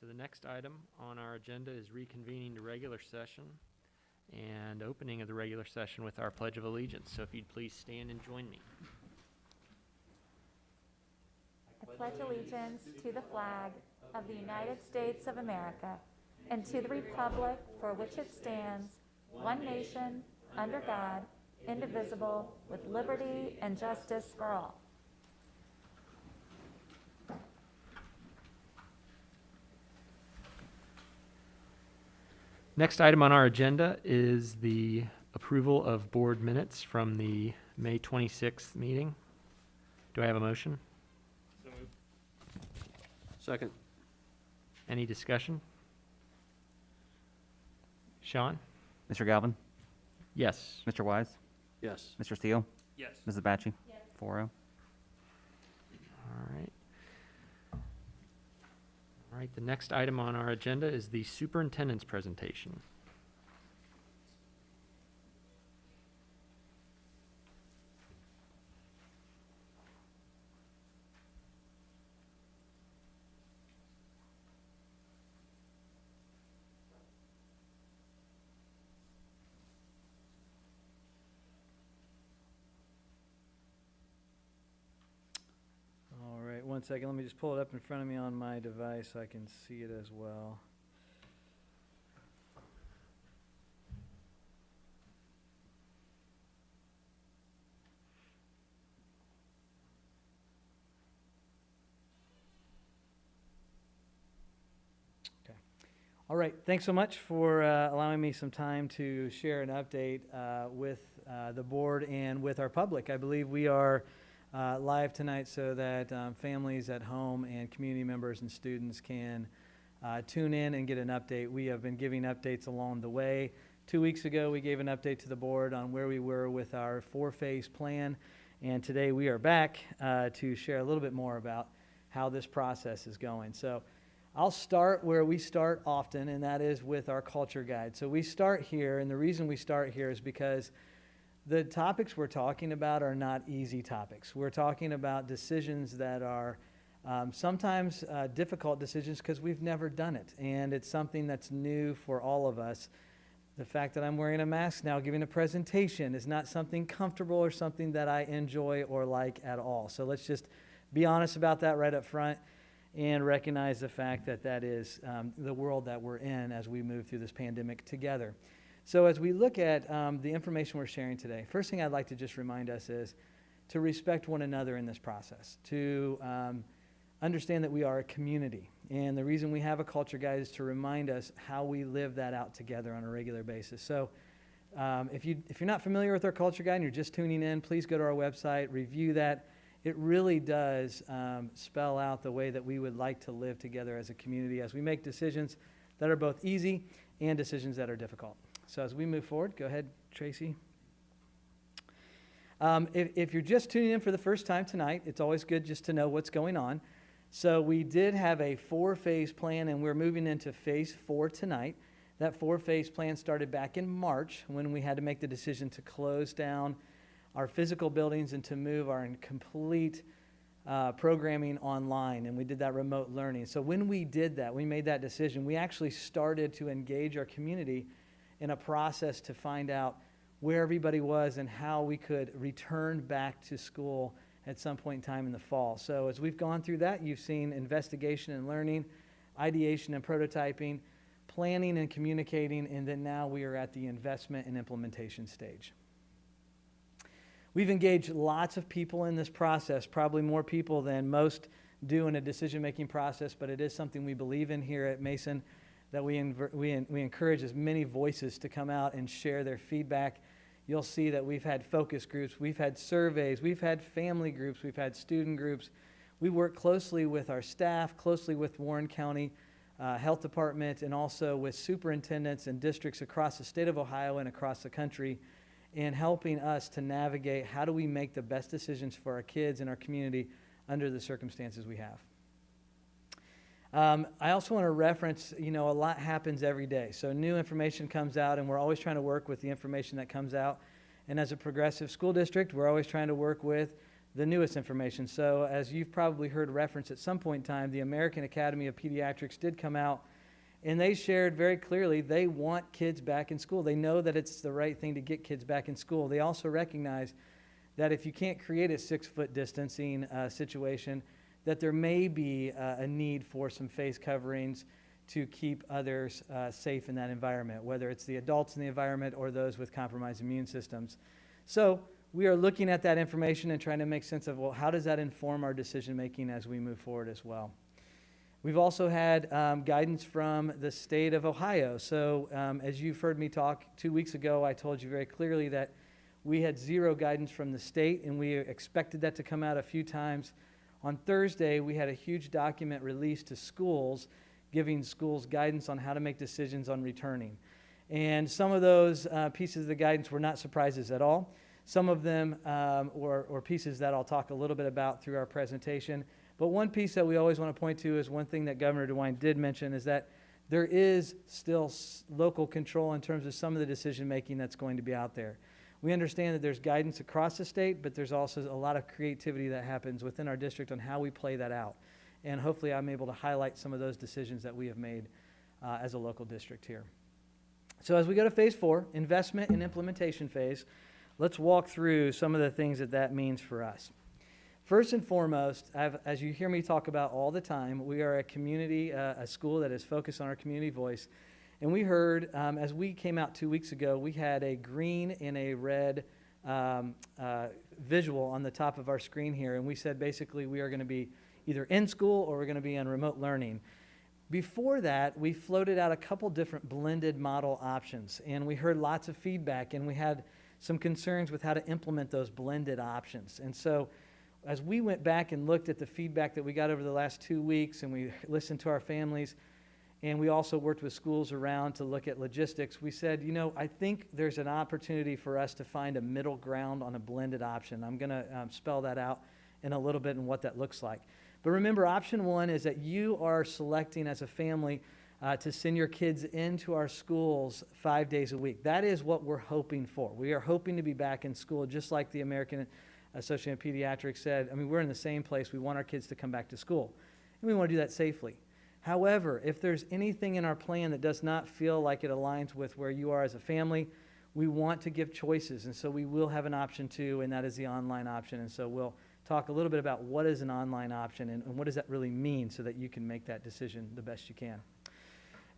So the next item on our agenda is reconvening the regular session and opening of the regular session with our Pledge of Allegiance. So if you'd please stand and join me. I pledge allegiance to the flag of the United States of America and to the republic for which it stands, one nation, under God, indivisible, with liberty and justice for all. Next item on our agenda is the approval of board minutes from the May 26th meeting. Do I have a motion? So moved. Second. Any discussion? Sean? Mr. Galvin? Yes. Mr. Wise? Yes. Mr. Steele? Yes. Mrs. Batchy? Yes. 4-0. All right. All right, the next item on our agenda is the superintendent's presentation. All right, one second. Let me just pull it up in front of me on my device so I can see it as well. Okay. All right, thanks so much for allowing me some time to share an update with the board and with our public. I believe we are live tonight so that families at home and community members and students can tune in and get an update. We have been giving updates along the way. 2 weeks ago, we gave an update to the board on where we were with our 4-phase plan, and today we are back to share a little bit more about how this process is going. So I'll start where we start often, and that is with our culture guide. So we start here, and the reason we start here is because the topics we're talking about are not easy topics. We're talking about decisions that are sometimes difficult decisions because we've never done it. And it's something that's new for all of us. The fact that I'm wearing a mask now, giving a presentation, is not something comfortable or something that I enjoy or like at all. So let's just be honest about that right up front and recognize the fact that that is the world that we're in as we move through this pandemic together. So as we look at the information we're sharing today, first thing I'd like to just remind us is to respect one another in this process, to understand that we are a community. And the reason we have a culture guide is to remind us how we live that out together on a regular basis. So if you're not familiar with our culture guide and you're just tuning in, please go to our website, review that. It really does spell out the way that we would like to live together as a community as we make decisions that are both easy and decisions that are difficult. So as we move forward, go ahead, Tracy. If you're just tuning in for the first time tonight, it's always good just to know what's going on. So we did have a 4-phase plan, and we're moving into phase 4 tonight. That 4-phase plan started back in March when we had to make the decision to close down our physical buildings and to move our complete programming online, and we did that remote learning. So when we did that, we made that decision, we actually started to engage our community in a process to find out where everybody was and how we could return back to school at some point in time in the fall. So as we've gone through that, you've seen investigation and learning, ideation and prototyping, planning and communicating, and then now we are at the investment and implementation stage. We've engaged lots of people in this process, probably more people than most do in a decision-making process, but it is something we believe in here at Mason, that we encourage as many voices to come out and share their feedback. You'll see that we've had focus groups, we've had surveys, we've had family groups, we've had student groups. We work closely with our staff, closely with Warren County Health Department, and also with superintendents and districts across the state of Ohio and across the country, in helping us to navigate how do we make the best decisions for our kids and our community under the circumstances we have. I also want to reference, a lot happens every day. So new information comes out, and we're always trying to work with the information that comes out. And as a progressive school district, we're always trying to work with the newest information. So as you've probably heard reference at some point in time, the American Academy of Pediatrics did come out, and they shared very clearly they want kids back in school. They know that it's the right thing to get kids back in school. They also recognize that if you can't create a 6-foot distancing situation, that there may be a need for some face coverings to keep others safe in that environment, whether it's the adults in the environment or those with compromised immune systems. So we are looking at that information and trying to make sense of, well, how does that inform our decision making as we move forward as well? We've also had guidance from the state of Ohio. So as you've heard me talk 2 weeks ago, I told you very clearly that we had 0 guidance from the state, and we expected that to come out a few times. On Thursday, we had a huge document released to schools, giving schools guidance on how to make decisions on returning. And some of those pieces of the guidance were not surprises at all. Some of them were pieces that I'll talk a little bit about through our presentation. But one piece that we always want to point to is one thing that Governor DeWine did mention is that there is still local control in terms of some of the decision making that's going to be out there. We understand that there's guidance across the state, but there's also a lot of creativity that happens within our district on how we play that out. And hopefully I'm able to highlight some of those decisions that we have made as a local district here. So as we go to phase 4, investment and implementation phase, let's walk through some of the things that that means for us. First and foremost, as you hear me talk about all the time, we are a community, a school that is focused on our community voice. And we heard, as we came out 2 weeks ago, we had a green and a red visual on the top of our screen here. And we said basically we are going to be either in school or we're going to be on remote learning. Before that, we floated out a couple different blended model options. And we heard lots of feedback, and we had some concerns with how to implement those blended options. And so as we went back and looked at the feedback that we got over the last 2 weeks, and we listened to our families, and we also worked with schools around to look at logistics, we said, you know, I think there's an opportunity for us to find a middle ground on a blended option. I'm going to spell that out in a little bit and what that looks like. But remember, option 1 is that you are selecting as a family to send your kids into our schools 5 days a week. That is what we're hoping for. We are hoping to be back in school, just like the American Association of Pediatrics said. I mean, we're in the same place. We want our kids to come back to school, and we want to do that safely. However, if there's anything in our plan that does not feel like it aligns with where you are as a family, we want to give choices, and so we will have an option 2, and that is the online option. And so we'll talk a little bit about what is an online option and what does that really mean so that you can make that decision the best you can.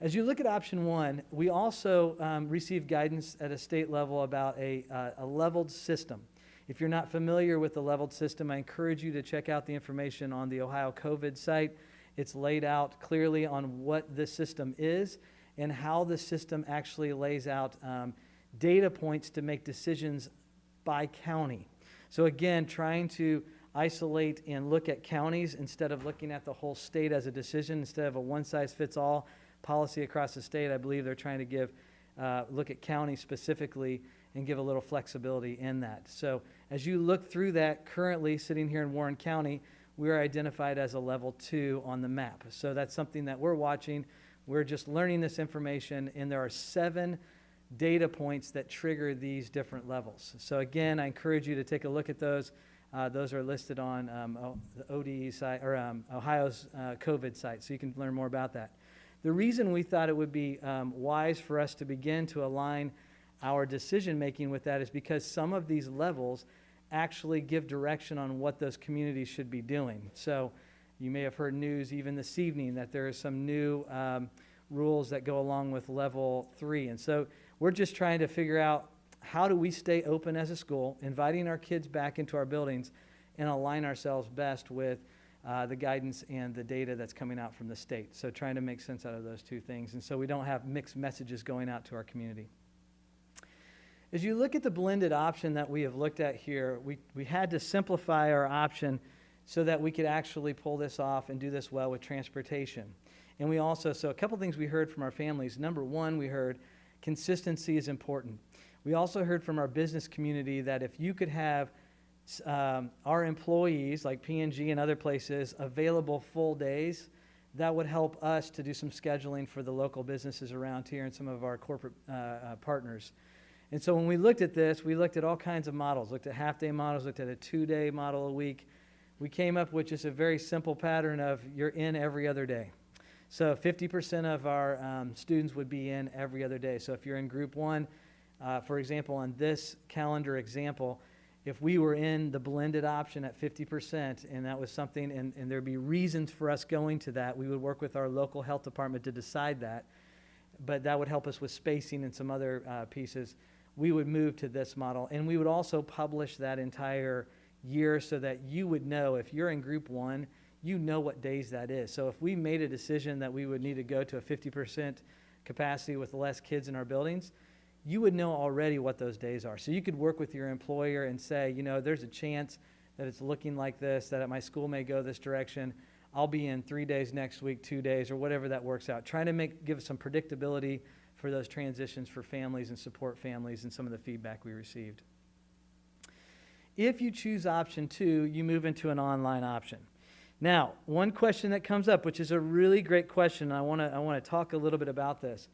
As you look at option 1, we also received guidance at a state level about a leveled system. If you're not familiar with the leveled system, I encourage you to check out the information on the Ohio COVID site. It's laid out clearly on what this system is and how the system actually lays out data points to make decisions by county. So again, trying to isolate and look at counties instead of looking at the whole state as a decision, instead of a one-size-fits-all policy across the state. I believe they're trying to look at counties specifically and give a little flexibility in that. So as you look through that, currently sitting here in Warren County, we are identified as a level 2 on the map. So that's something that we're watching. We're just learning this information, and there are 7 data points that trigger these different levels. So again, I encourage you to take a look at those. Those are listed on the ODE site, or Ohio's COVID site, so you can learn more about that. The reason we thought it would be wise for us to begin to align our decision-making with that is because some of these levels actually give direction on what those communities should be doing. So you may have heard news even this evening that there are some new rules that go along with level 3. And so we're just trying to figure out how do we stay open as a school, inviting our kids back into our buildings, and align ourselves best with the guidance and the data that's coming out from the state. So trying to make sense out of those two things. And so we don't have mixed messages going out to our community. As you look at the blended option that we have looked at here, we had to simplify our option so that we could actually pull this off and do this well with transportation. And we also, so a couple things we heard from our families. Number 1, we heard consistency is important. We also heard from our business community that if you could have our employees, like P&G and other places, available full days, that would help us to do some scheduling for the local businesses around here and some of our corporate partners. And so when we looked at this, we looked at all kinds of models, looked at half-day models, looked at a 2-day model a week. We came up with just a very simple pattern of you're in every other day. So 50% of our students would be in every other day. So if you're in group 1, for example, on this calendar example, if we were in the blended option at 50%, and that was something, and there'd be reasons for us going to that, we would work with our local health department to decide that, but that would help us with spacing and some other pieces. We would move to this model, and we would also publish that entire year so that you would know if you're in group 1, you know what days that is. So if we made a decision that we would need to go to a 50% capacity with less kids in our buildings, you would know already what those days are. So you could work with your employer and say, you know, there's a chance that it's looking like this, that at my school may go this direction. I'll be in 3 days next week, 2 days, or whatever that works out. Trying to give some predictability for those transitions for families and support families and some of the feedback we received. If you choose option 2, you move into an online option. Now, one question that comes up, which is a really great question, and I want to talk a little bit about this.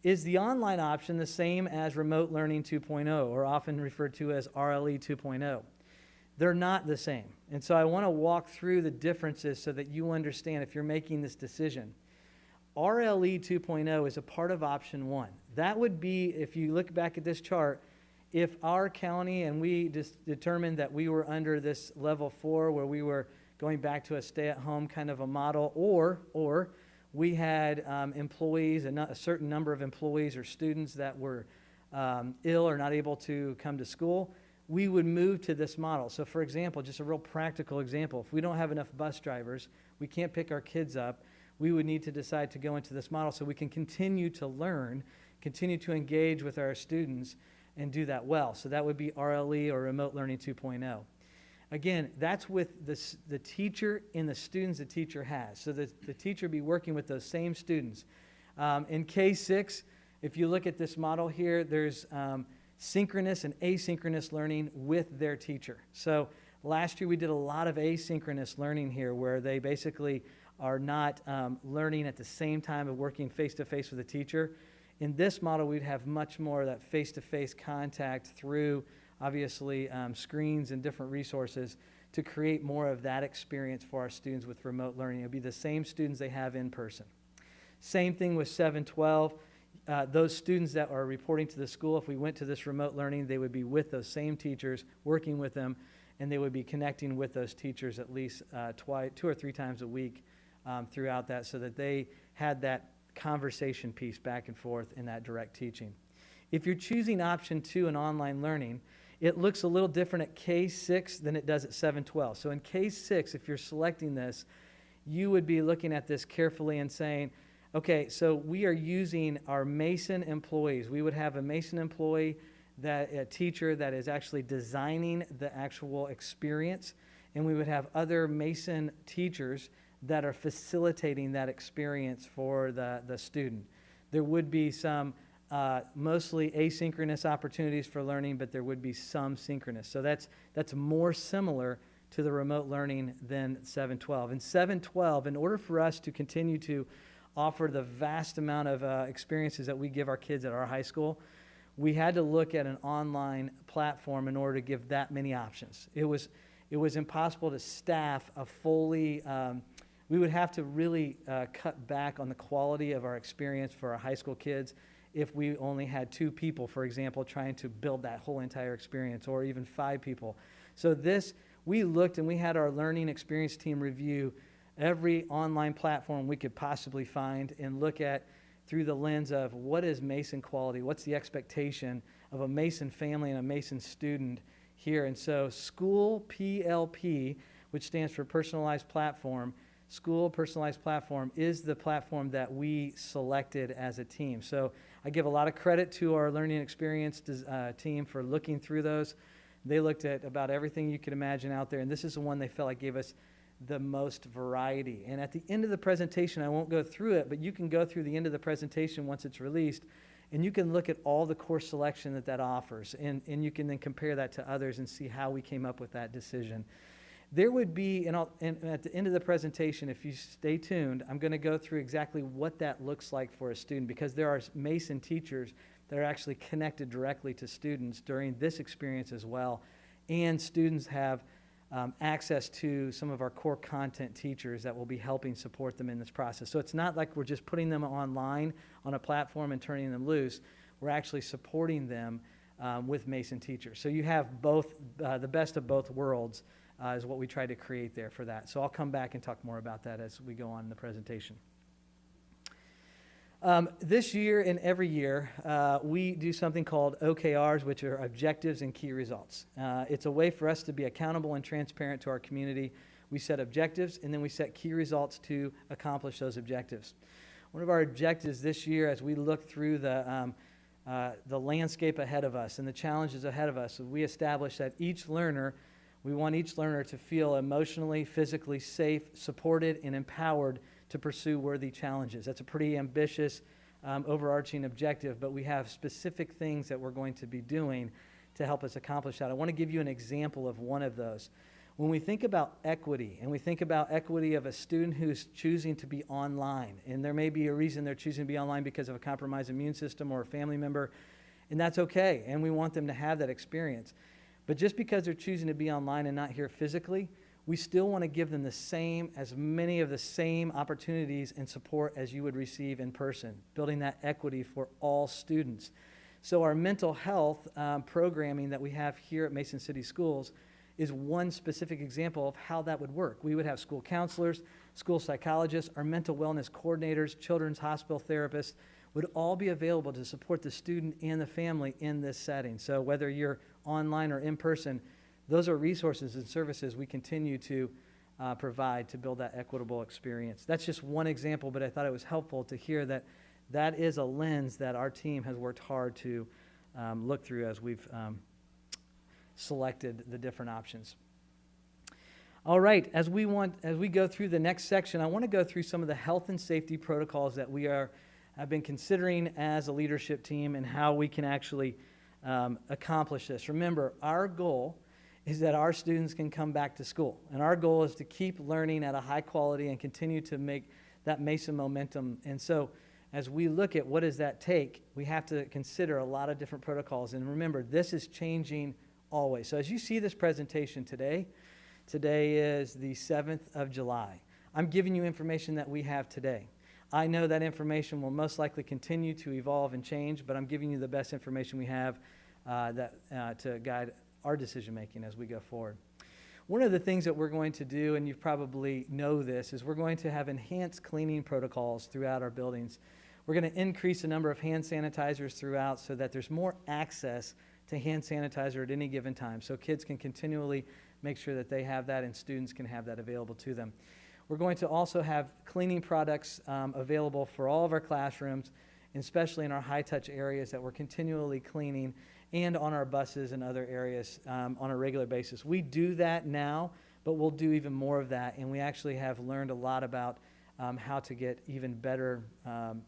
Is the online option the same as Remote Learning 2.0, or often referred to as RLE 2.0? They're not the same. And so I want to walk through the differences so that you understand if you're making this decision. RLE 2.0 is a part of option 1. That would be, if you look back at this chart, if our county and we determined that we were under this level 4 where we were going back to a stay-at-home kind of a model, or we had employees, a certain number of employees or students that were ill or not able to come to school, we would move to this model. So for example, just a real practical example, if we don't have enough bus drivers, we can't pick our kids up, we would need to decide to go into this model so we can continue to learn, continue to engage with our students, and do that well. So that would be RLE, or Remote Learning 2.0. Again, that's with the teacher and the students the teacher has. So the teacher be working with those same students. In K6, if you look at this model here, there's synchronous and asynchronous learning with their teacher. So last year we did a lot of asynchronous learning here where they basically are not learning at the same time of working face-to-face with a teacher. In this model, we'd have much more of that face-to-face contact through, obviously, screens and different resources to create more of that experience for our students with remote learning. It'll be the same students they have in person. Same thing with 712. Those students that are reporting to the school, if we went to this remote learning, they would be with those same teachers, working with them, and they would be connecting with those teachers at least 2 or 3 times a week throughout that, so that they had that conversation piece back and forth in that direct teaching. If you're choosing option 2 in online learning, it looks a little different at K6 than it does at 712. So in K6, if you're selecting this, you would be looking at this carefully and saying, okay, so we are using our Mason employees. We would have a Mason employee, a teacher that is actually designing the actual experience, and we would have other Mason teachers that are facilitating that experience for the student. There would be some mostly asynchronous opportunities for learning, but there would be some synchronous. So that's more similar to the remote learning than 712. In 712, in order for us to continue to offer the vast amount of experiences that we give our kids at our high school, we had to look at an online platform in order to give that many options. It was impossible to staff a fully, we would have to really cut back on the quality of our experience for our high school kids if we only had 2 people, for example, trying to build that whole entire experience, or even 5 people. So we looked and we had our learning experience team review every online platform we could possibly find and look at through the lens of what is Mason quality, what's the expectation of a Mason family and a Mason student here. And so School PLP, which stands for Personalized Platform, School Personalized Platform is the platform that we selected as a team. So I give a lot of credit to our learning experience team for looking through those. They looked at about everything you could imagine out there, and this is the one they felt like gave us the most variety. And at the end of the presentation, I won't go through it, but you can go through the end of the presentation once it's released, and you can look at all the course selection that offers, and you can then compare that to others and see how we came up with that decision. There would be, and at the end of the presentation, if you stay tuned, I'm going to go through exactly what that looks like for a student, because there are Mason teachers that are actually connected directly to students during this experience as well. And students have access to some of our core content teachers that will be helping support them in this process. So it's not like we're just putting them online on a platform and turning them loose. We're actually supporting them with Mason teachers. So you have both, the best of both worlds is what we try to create there for that. So I'll come back and talk more about that as we go on in the presentation. This year and every year, we do something called OKRs, which are objectives and key results. It's a way for us to be accountable and transparent to our community. We set objectives, and then we set key results to accomplish those objectives. One of our objectives this year, as we look through the landscape ahead of us and the challenges ahead of us, we established that we want each learner to feel emotionally, physically safe, supported, and empowered to pursue worthy challenges. That's a pretty ambitious, overarching objective, but we have specific things that we're going to be doing to help us accomplish that. I want to give you an example of one of those. When we think about equity, and we think about equity of a student who's choosing to be online, and there may be a reason they're choosing to be online because of a compromised immune system or a family member, and that's okay, and we want them to have that experience. But just because they're choosing to be online and not here physically, we still want to give them as many of the same opportunities and support as you would receive in person, building that equity for all students. So our mental health programming that we have here at Mason City Schools is one specific example of how that would work. We would have school counselors, school psychologists, our mental wellness coordinators, children's hospital therapists would all be available to support the student and the family in this setting. So whether you're online or in person, those are resources and services we continue to provide to build that equitable experience. That's just one example, but I thought it was helpful to hear that that is a lens that our team has worked hard to look through as we've selected the different options. All right, as we go through the next section, I want to go through some of the health and safety protocols that we have been considering as a leadership team and how we can actually accomplish this. Remember, our goal is that our students can come back to school. And our goal is to keep learning at a high quality and continue to make that Mason momentum. And so as we look at what does that take, we have to consider a lot of different protocols. And remember, this is changing always. So as you see this presentation today is the 7th of July. I'm giving you information that we have today. I know that information will most likely continue to evolve and change, but I'm giving you the best information we have to guide our decision-making as we go forward. One of the things that we're going to do, and you probably know this, is we're going to have enhanced cleaning protocols throughout our buildings. We're going to increase the number of hand sanitizers throughout so that there's more access to hand sanitizer at any given time, so kids can continually make sure that they have that and students can have that available to them. We're going to also have cleaning products available for all of our classrooms, and especially in our high-touch areas that we're continually cleaning, and on our buses and other areas on a regular basis. We do that now, but we'll do even more of that, and we actually have learned a lot about how to get even better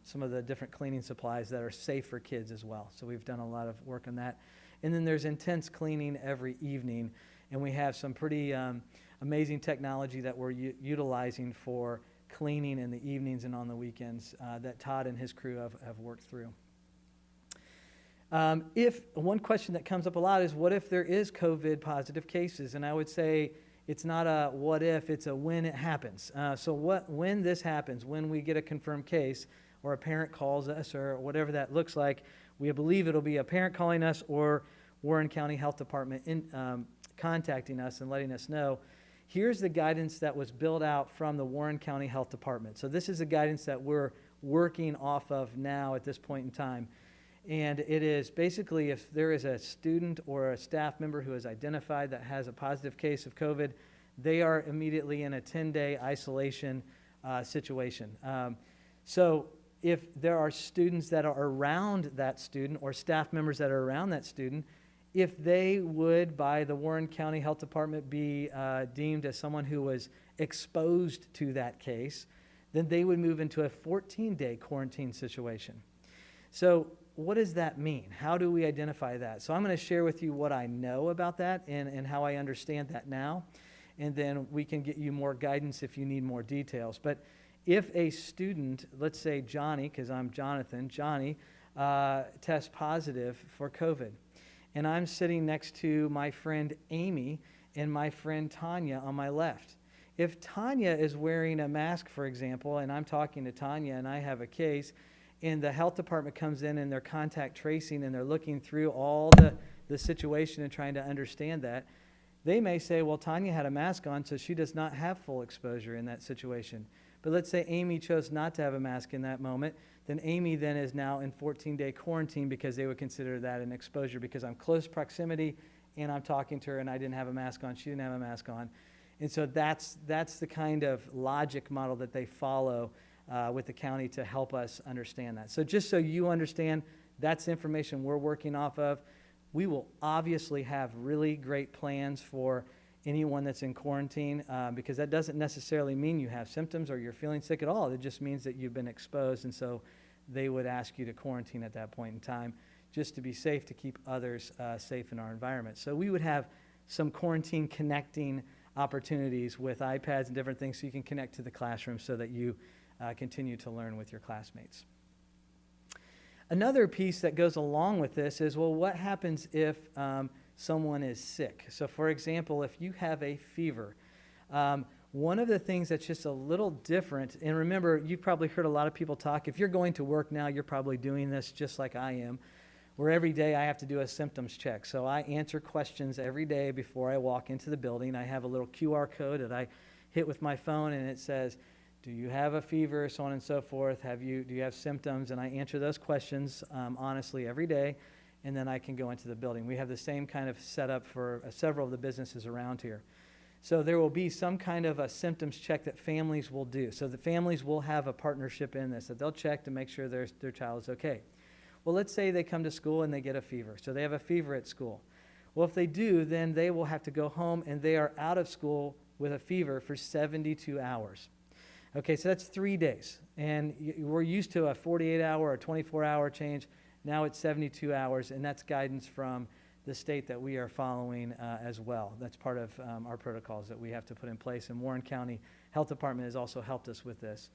some of the different cleaning supplies that are safe for kids as well. So we've done a lot of work on that. And then there's intense cleaning every evening, and we have some pretty amazing technology that we're utilizing for cleaning in the evenings and on the weekends that Todd and his crew have worked through. If one question that comes up a lot is, what if there is COVID positive cases? And I would say it's not a what if, it's a when it happens. So when this happens, when we get a confirmed case or a parent calls us or whatever that looks like, we believe it'll be a parent calling us or Warren County Health Department contacting us and letting us know. Here's the guidance that was built out from the Warren County Health Department. So this is the guidance that we're working off of now at this point in time. And it is basically if there is a student or a staff member who is identified that has a positive case of COVID, they are immediately in a 10-day isolation situation. So if there are students that are around that student or staff members that are around that student, if they would, by the Warren County Health Department, be deemed as someone who was exposed to that case, then they would move into a 14-day quarantine situation. So what does that mean? How do we identify that? So I'm going to share with you what I know about that and how I understand that now, and then we can get you more guidance if you need more details. But if a student, let's say Johnny, because I'm Jonathan, Johnny test positive for COVID. And I'm sitting next to my friend Amy and my friend Tanya on my left. If Tanya is wearing a mask, for example, and I'm talking to Tanya and I have a case, and the health department comes in and they're contact tracing and they're looking through all the situation and trying to understand that, they may say, well, Tanya had a mask on, so she does not have full exposure in that situation. But let's say Amy chose not to have a mask in that moment, then Amy then is now in 14-day quarantine because they would consider that an exposure because I'm close proximity and I'm talking to her and I didn't have a mask on, she didn't have a mask on. And so that's the kind of logic model that they follow with the county to help us understand that. So just so you understand, that's the information we're working off of. We will obviously have really great plans for anyone that's in quarantine because that doesn't necessarily mean you have symptoms or you're feeling sick at all. It just means that you've been exposed, and so they would ask you to quarantine at that point in time just to be safe, to keep others safe in our environment. So we would have some quarantine connecting opportunities with iPads and different things so you can connect to the classroom so that you continue to learn with your classmates. Another piece that goes along with this is, well, what happens if someone is sick? So for example, if you have a fever, one of the things that's just a little different, and remember, you've probably heard a lot of people talk, if you're going to work now, you're probably doing this just like I am, where every day I have to do a symptoms check. So I answer questions every day before I walk into the building. I have a little QR code that I hit with my phone, and it says, do you have a fever, so on and so forth? Do you have symptoms? And I answer those questions honestly every day, and then I can go into the building. We have the same kind of setup for several of the businesses around here. So there will be some kind of a symptoms check that families will do. So the families will have a partnership in this, that they'll check to make sure their child is okay. Well, let's say they come to school and they get a fever. So they have a fever at school. Well, if they do, then they will have to go home and they are out of school with a fever for 72 hours. Okay, so that's 3 days. And we're used to a 48-hour or 24-hour change. Now it's 72 hours, and that's guidance from the state that we are following as well. That's part of our protocols that we have to put in place, and Warren County Health Department has also helped us with this.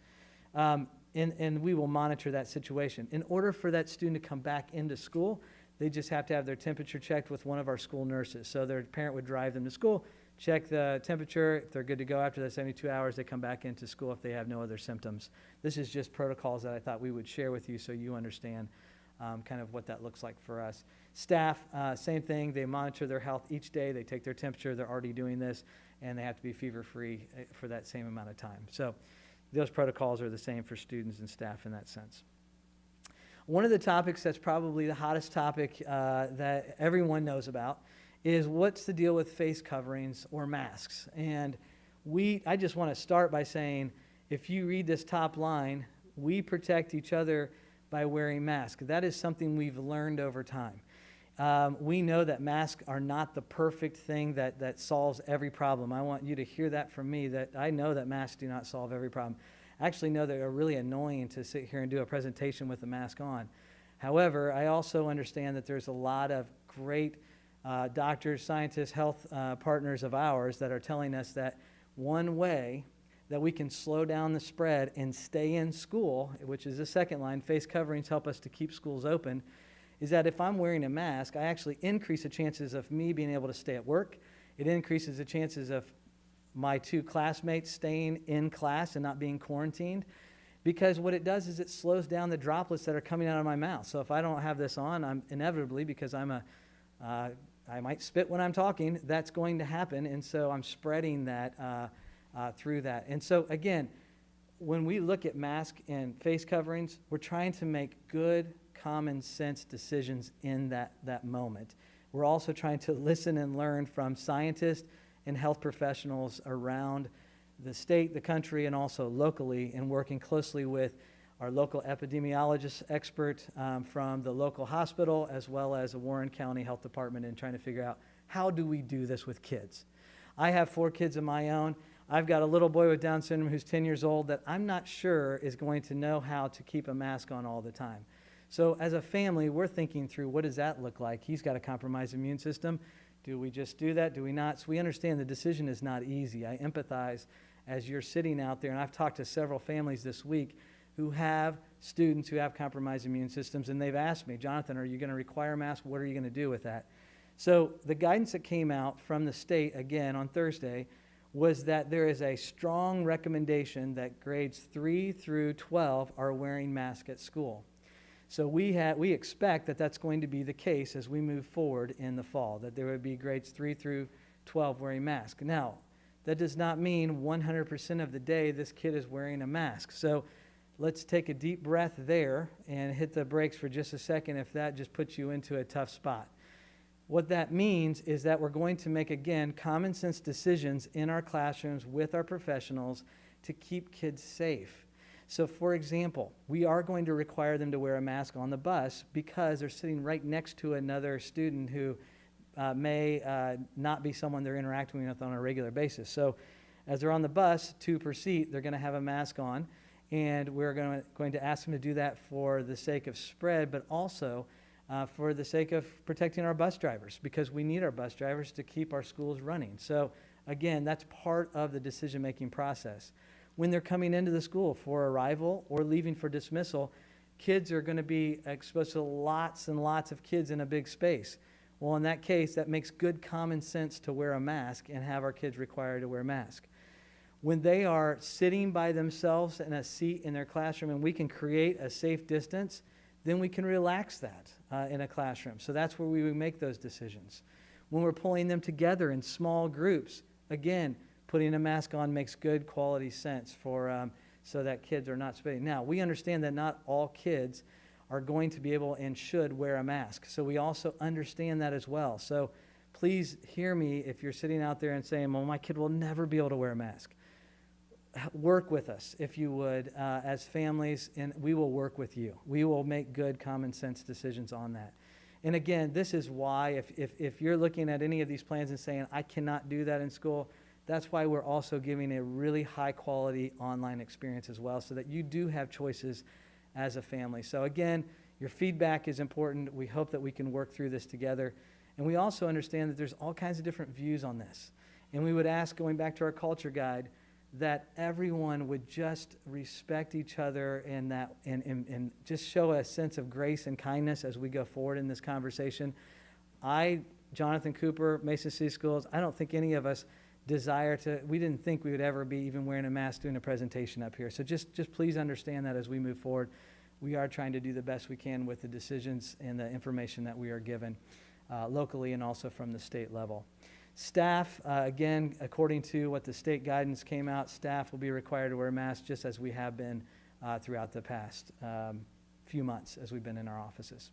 And we will monitor that situation. In order for that student to come back into school, they just have to have their temperature checked with one of our school nurses. So their parent would drive them to school, check the temperature. If they're good to go after the 72 hours, they come back into school if they have no other symptoms. This is just protocols that I thought we would share with you so you understand kind of what that looks like for us. Staff, same thing. They monitor their health each day. They take their temperature. They're already doing this, and they have to be fever-free for that same amount of time. So those protocols are the same for students and staff in that sense. One of the topics that's probably the hottest topic that everyone knows about is what's the deal with face coverings or masks. And I just want to start by saying, if you read this top line, we protect each other by wearing masks. That is something we've learned over time. We know that masks are not the perfect thing that solves every problem. I want you to hear that from me, that I know that masks do not solve every problem. I actually know they're really annoying to sit here and do a presentation with a mask on. However, I also understand that there's a lot of great doctors, scientists, health partners of ours that are telling us that one way that we can slow down the spread and stay in school, which is the second line, face coverings help us to keep schools open, is that if I'm wearing a mask, I actually increase the chances of me being able to stay at work. It increases the chances of my two classmates staying in class and not being quarantined, because what it does is it slows down the droplets that are coming out of my mouth. So if I don't have this on, I'm inevitably, because I might spit when I'm talking, that's going to happen, and so I'm spreading that through that. And so again, when we look at mask and face coverings, we're trying to make good, common sense decisions in that moment. We're also trying to listen and learn from scientists and health professionals around the state, the country, and also locally, and working closely with our local epidemiologist expert from the local hospital, as well as the Warren County Health Department, and trying to figure out, how do we do this with kids? I have 4 kids of my own. I've got a little boy with Down syndrome who's 10 years old that I'm not sure is going to know how to keep a mask on all the time. So as a family, we're thinking through, what does that look like? He's got a compromised immune system. Do we just do that? Do we not? So we understand the decision is not easy. I empathize as you're sitting out there, and I've talked to several families this week who have students who have compromised immune systems, and they've asked me, Jonathan, are you going to require masks? What are you going to do with that? So the guidance that came out from the state, again, on Thursday, was that there is a strong recommendation that grades 3 through 12 are wearing masks at school. So we expect that that's going to be the case as we move forward in the fall, that there would be grades 3 through 12 wearing masks. Now, that does not mean 100% of the day this kid is wearing a mask. So let's take a deep breath there and hit the brakes for just a second if that just puts you into a tough spot. What that means is that we're going to make, again, common sense decisions in our classrooms with our professionals to keep kids safe. So, for example, we are going to require them to wear a mask on the bus because they're sitting right next to another student who may not be someone they're interacting with on a regular basis. So as they're on the bus, 2 per seat, they're going to have a mask on, and we're going to ask them to do that for the sake of spread, but also for the sake of protecting our bus drivers, because we need our bus drivers to keep our schools running. So again, that's part of the decision-making process. When they're coming into the school for arrival or leaving for dismissal, kids are going to be exposed to lots and lots of kids in a big space. Well, in that case, that makes good common sense to wear a mask and have our kids required to wear a mask. When they are sitting by themselves in a seat in their classroom and we can create a safe distance, then we can relax that in a classroom. So that's where we would make those decisions. When we're pulling them together in small groups, again, putting a mask on makes good quality sense for so that kids are not spreading. Now, we understand that not all kids are going to be able and should wear a mask. So we also understand that as well. So please hear me if you're sitting out there and saying, well, my kid will never be able to wear a mask. Work with us, if you would, as families, and we will work with you. We will make good common sense decisions on that. And again, this is why if you're looking at any of these plans and saying, I cannot do that in school, that's why we're also giving a really high quality online experience as well, so that you do have choices as a family. So again, your feedback is important. We hope that we can work through this together. And we also understand that there's all kinds of different views on this. And we would ask, going back to our culture guide, that everyone would just respect each other and just show a sense of grace and kindness as we go forward in this conversation. Jonathan Cooper, Mason City Schools, I don't think any of us we didn't think we would ever be even wearing a mask doing a presentation up here. So just please understand that as we move forward. We are trying to do the best we can with the decisions and the information that we are given locally and also from the state level. Staff, again, according to what the state guidance came out, staff will be required to wear masks just as we have been throughout the past few months as we've been in our offices.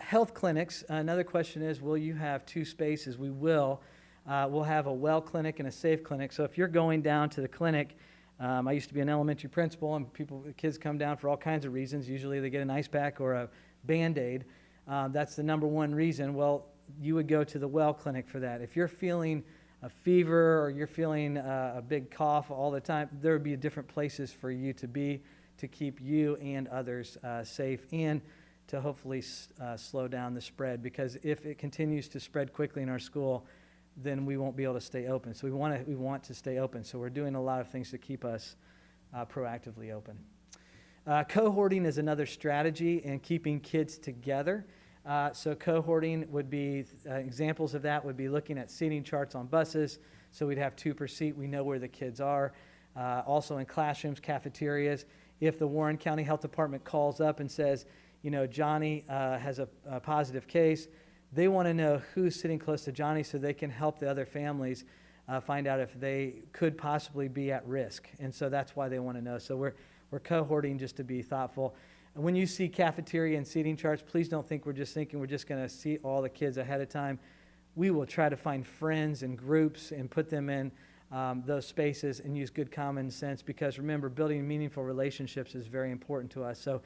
Health clinics, another question is, will you have 2 spaces? We will. We'll have a well clinic and a safe clinic. So if you're going down to the clinic, I used to be an elementary principal, and kids come down for all kinds of reasons. Usually they get an ice pack or a Band-Aid. That's the number one reason. Well, you would go to the well clinic for that. If you're feeling a fever or you're feeling a big cough all the time, there would be different places for you to be to keep you and others safe and to hopefully slow down the spread, because if it continues to spread quickly in our school, then we won't be able to stay open. So we want to stay open. So we're doing a lot of things to keep us proactively open. Cohorting is another strategy in keeping kids together. So cohorting would be, examples of that would be looking at seating charts on buses. So we'd have 2 per seat. We know where the kids are. Also in classrooms, cafeterias. If the Warren County Health Department calls up and says, Johnny has a positive case, they want to know who's sitting close to Johnny so they can help the other families find out if they could possibly be at risk. And so that's why they want to know. So we're cohorting just to be thoughtful. And when you see cafeteria and seating charts, please don't think we're just going to seat all the kids ahead of time. We will try to find friends and groups and put them in those spaces and use good common sense, because remember, building meaningful relationships is very important to us. So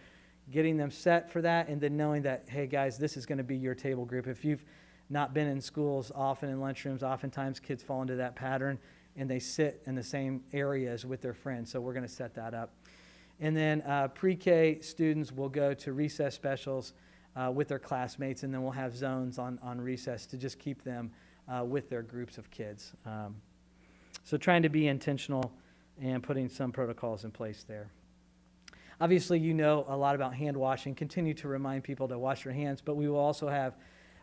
getting them set for that, and then knowing that, hey guys, this is going to be your table group. If you've not been in schools often, in lunchrooms, oftentimes kids fall into that pattern and they sit in the same areas with their friends. So we're going to set that up. And then pre-K students will go to recess specials with their classmates, and then we'll have zones on recess to just keep them with their groups of kids. So trying to be intentional and putting some protocols in place there. Obviously, you know a lot about hand washing. Continue to remind people to wash their hands, but we will also have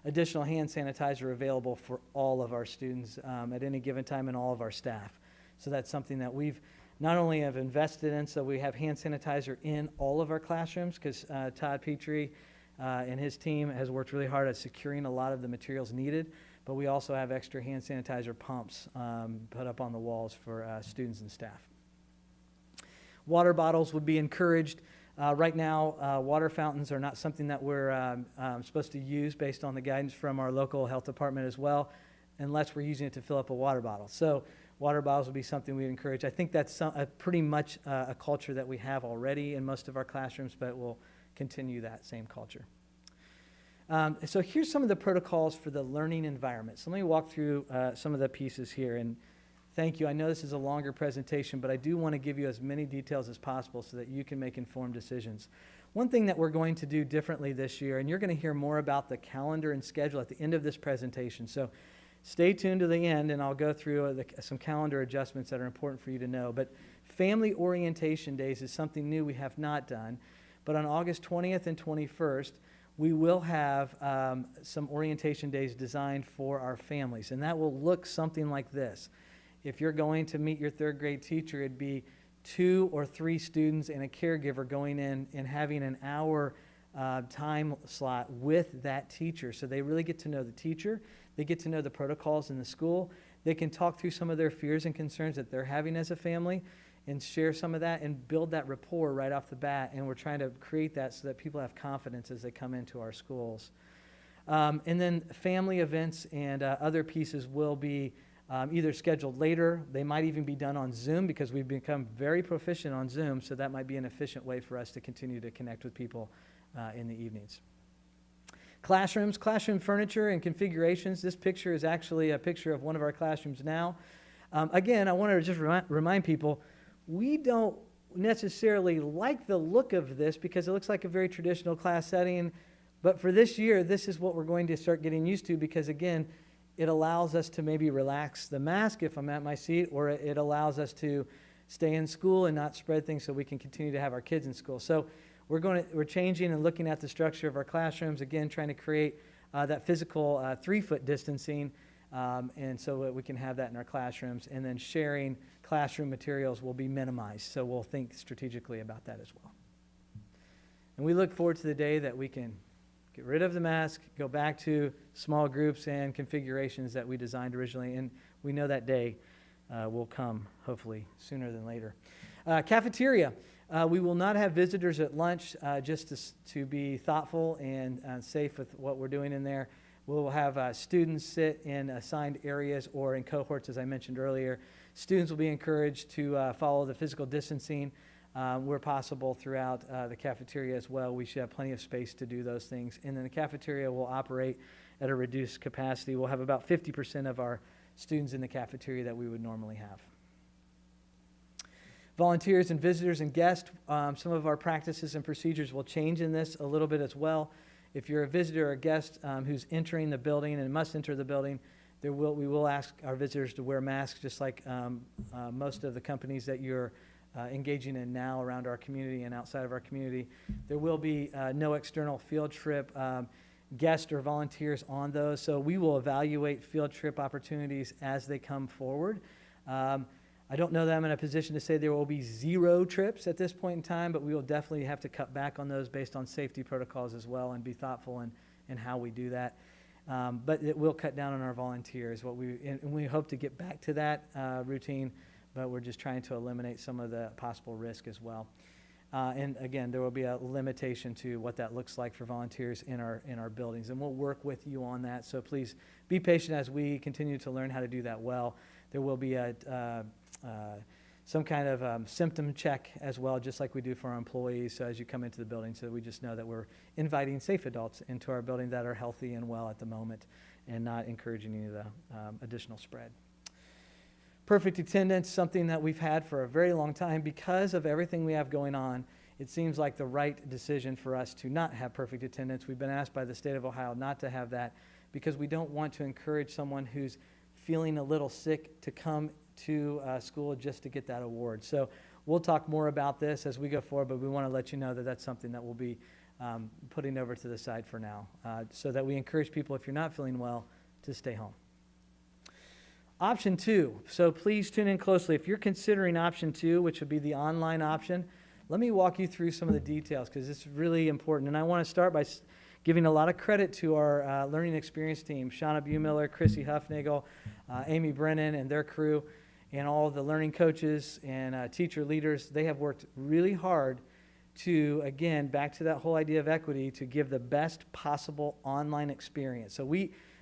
additional hand sanitizer available for all of our students at any given time and all of our staff. So that's something that we've not only have invested in, so we have hand sanitizer in all of our classrooms, because Todd Petrie and his team has worked really hard at securing a lot of the materials needed, but we also have extra hand sanitizer pumps put up on the walls for students and staff. Water bottles would be encouraged. Right now, water fountains are not something that we're supposed to use based on the guidance from our local health department as well, unless we're using it to fill up a water bottle. So water bottles would be something we encourage. I think that's pretty much a culture that we have already in most of our classrooms, but we'll continue that same culture. So here's some of the protocols for the learning environment. So let me walk through some of the pieces here. And thank you. I know this is a longer presentation, but I do want to give you as many details as possible so that you can make informed decisions. One thing that we're going to do differently this year, and you're going to hear more about the calendar and schedule at the end of this presentation. So stay tuned to the end, and I'll go through some calendar adjustments that are important for you to know. But family orientation days is something new we have not done. But on August 20th and 21st, we will have some orientation days designed for our families. And that will look something like this. If you're going to meet your third grade teacher, it'd be 2 or 3 students and a caregiver going in and having an hour time slot with that teacher. So they really get to know the teacher. They get to know the protocols in the school. They can talk through some of their fears and concerns that they're having as a family and share some of that and build that rapport right off the bat. And we're trying to create that so that people have confidence as they come into our schools. And then family events and other pieces will be either scheduled later. They might even be done on Zoom because we've become very proficient on Zoom, so that might be an efficient way for us to continue to connect with people in the evenings. Classrooms, classroom furniture and configurations. This picture is actually a picture of one of our classrooms now. Again, I wanted to just remind people, we don't necessarily like the look of this because it looks like a very traditional class setting, but for this year, this is what we're going to start getting used to because, again, it allows us to maybe relax the mask if I'm at my seat, or it allows us to stay in school and not spread things so we can continue to have our kids in school. So we're changing and looking at the structure of our classrooms, again, trying to create that physical 3-foot distancing, and so that we can have that in our classrooms. And then sharing classroom materials will be minimized, so we'll think strategically about that as well. And we look forward to the day that we can get rid of the mask, go back to small groups and configurations that we designed originally, and we know that day will come, hopefully, sooner than later. Cafeteria. We will not have visitors at lunch just to be thoughtful and safe with what we're doing in there. We'll have students sit in assigned areas or in cohorts, as I mentioned earlier. Students will be encouraged to follow the physical distancing where possible throughout the cafeteria as well. We should have plenty of space to do those things. And then the cafeteria will operate at a reduced capacity. We'll have about 50% of our students in the cafeteria that we would normally have. Volunteers and visitors and guests, some of our practices and procedures will change in this a little bit as well. If you're a visitor or a guest who's entering the building and must enter the building, we will ask our visitors to wear masks, just like most of the companies that you're engaging in now around our community and outside of our community. There will be no external field trip guests or volunteers on those, so we will evaluate field trip opportunities as they come forward. I don't know that I'm in a position to say there will be 0 trips at this point in time, but we will definitely have to cut back on those based on safety protocols as well and be thoughtful in how we do that. But it will cut down on our volunteers. And we hope to get back to that routine, but we're just trying to eliminate some of the possible risk as well. And again, there will be a limitation to what that looks like for volunteers in our buildings, and we'll work with you on that. So please be patient as we continue to learn how to do that well. There will be some kind of symptom check as well, just like we do for our employees as you come into the building, so we just know that we're inviting safe adults into our building that are healthy and well at the moment and not encouraging any of the additional spread. Perfect attendance, something that we've had for a very long time. Because of everything we have going on, it seems like the right decision for us to not have perfect attendance. We've been asked by the state of Ohio not to have that because we don't want to encourage someone who's feeling a little sick to come to school just to get that award. So we'll talk more about this as we go forward, but we want to let you know that that's something that we'll be putting over to the side for now, so that we encourage people, if you're not feeling well, to stay home. Option 2, so please tune in closely. If you're considering option 2, which would be the online option, let me walk you through some of the details because it's really important. And I want to start by giving a lot of credit to our learning experience team, Shauna Buemiller, Chrissy Huffnagel, Amy Brennan and their crew, and all the learning coaches and teacher leaders. They have worked really hard to, again, back to that whole idea of equity, to give the best possible online experience. So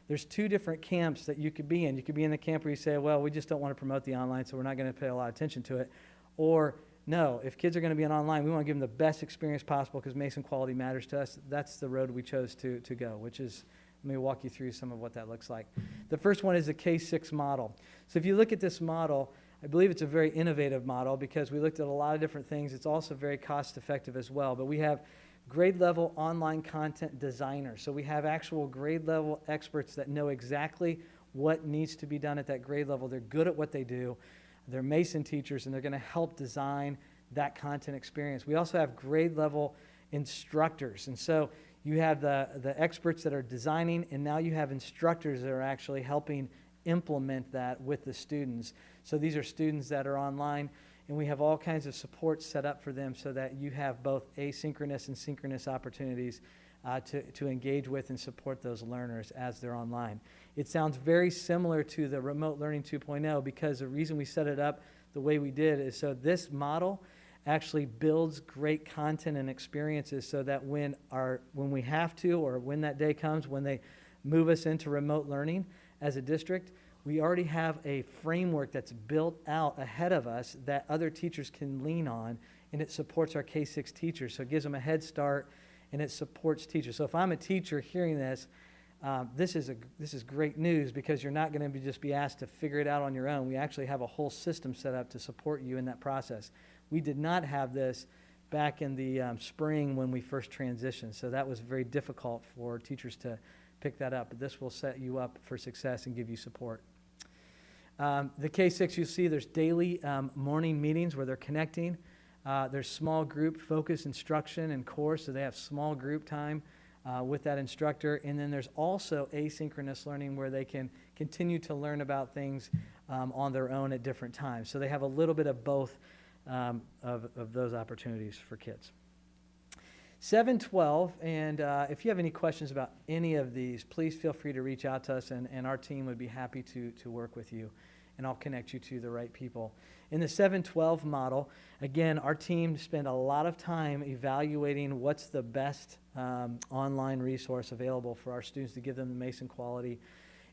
there's 2 different camps that you could be in. You could be in the camp where you say, well, we just don't want to promote the online, so we're not going to pay a lot of attention to it. Or, no, if kids are going to be on online, we want to give them the best experience possible because Mason quality matters to us. That's the road we chose to go, which is, let me walk you through some of what that looks like. The first one is the K-6 model. So if you look at this model, I believe it's a very innovative model because we looked at a lot of different things. It's also very cost-effective as well. But we have grade-level online content designers. So we have actual grade-level experts that know exactly what needs to be done at that grade level. They're good at what they do. They're Mason teachers, and they're going to help design that content experience. We also have grade-level instructors. And so you have the experts that are designing, and now you have instructors that are actually helping implement that with the students. So these are students that are online, and we have all kinds of support set up for them so that you have both asynchronous and synchronous opportunities to engage with and support those learners as they're online. It sounds very similar to the Remote Learning 2.0 because the reason we set it up the way we did is so this model actually builds great content and experiences so that when we have to, or when that day comes, when they move us into remote learning as a district, we already have a framework that's built out ahead of us that other teachers can lean on, and it supports our K-6 teachers. So it gives them a head start, and it supports teachers. So if I'm a teacher hearing this, this is great news because you're not going to just be asked to figure it out on your own. We actually have a whole system set up to support you in that process. We did not have this back in the spring when we first transitioned, so that was very difficult for teachers to pick that up. But this will set you up for success and give you support. The K-6, you see there's daily morning meetings where they're connecting. There's small group focus instruction and course, so they have small group time with that instructor. And then there's also asynchronous learning where they can continue to learn about things on their own at different times. So they have a little bit of both of those opportunities for kids. 7-12, and if you have any questions about any of these, please feel free to reach out to us, and our team would be happy to work with you, and I'll connect you to the right people. In the 7-12 model, again, our team spent a lot of time evaluating what's the best online resource available for our students to give them the Mason quality,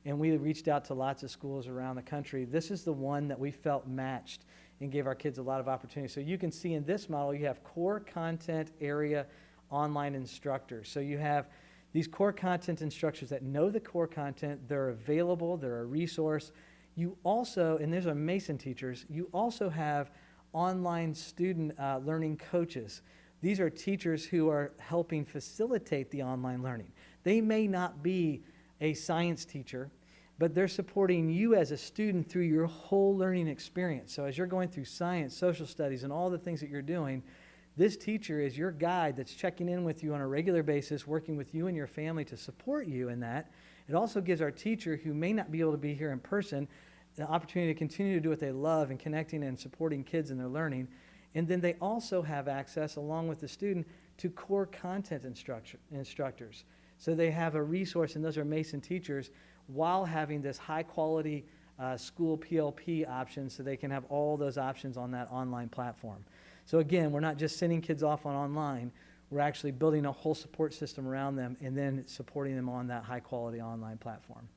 and we reached out to lots of schools around the country. This is the one that we felt matched and gave our kids a lot of opportunity. So you can see in this model, you have core content area online instructors. So you have these core content instructors that know the core content, they're available, they're a resource. You also, and these are Mason teachers, you also have online student learning coaches. These are teachers who are helping facilitate the online learning. They may not be a science teacher, but they're supporting you as a student through your whole learning experience. So as you're going through science, social studies, and all the things that you're doing, this teacher is your guide that's checking in with you on a regular basis, working with you and your family to support you in that. It also gives our teacher, who may not be able to be here in person, the opportunity to continue to do what they love in connecting and supporting kids in their learning. And then they also have access, along with the student, to core content instructors. So they have a resource, and those are Mason teachers, while having this high-quality school PLP option, so they can have all those options on that online platform. So again, we're not just sending kids off on online, we're actually building a whole support system around them and then supporting them on that high-quality online platform.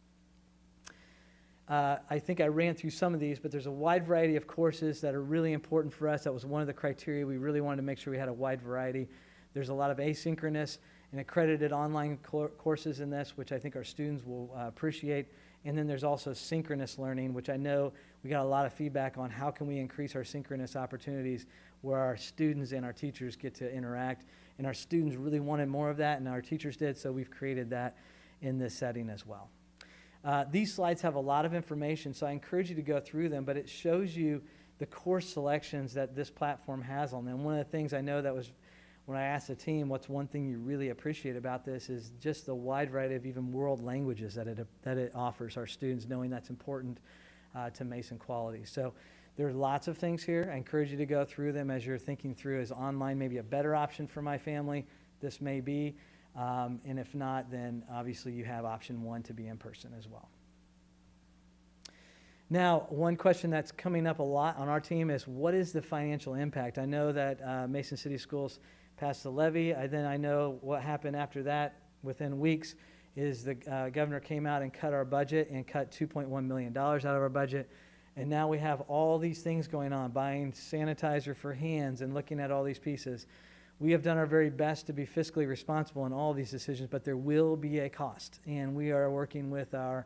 I think I ran through some of these, but there's a wide variety of courses that are really important for us. That was one of the criteria. We really wanted to make sure we had a wide variety. There's a lot of asynchronous and accredited online courses in this, which I think our students will appreciate. And then there's also synchronous learning, which I know we got a lot of feedback on how can we increase our synchronous opportunities where our students and our teachers get to interact. And our students really wanted more of that, and our teachers did, so we've created that in this setting as well. These slides have a lot of information, so I encourage you to go through them, but it shows you the course selections that this platform has on them. One of the things I know that was, when I asked the team, what's one thing you really appreciate about this, is just the wide variety of even world languages that it offers our students, knowing that's important to Mason quality. So there's lots of things here. I encourage you to go through them as you're thinking through, is online maybe a better option for my family? This may be. And if not, then obviously you have option 1 to be in person as well. Now, one question that's coming up a lot on our team is, what is the financial impact? I know that Mason City Schools passed the levy. Then I know what happened after that within weeks is the governor came out and cut our budget and cut $2.1 million out of our budget. And now we have all these things going on, buying sanitizer for hands and looking at all these pieces. We have done our very best to be fiscally responsible in all these decisions, but there will be a cost. And we are working with our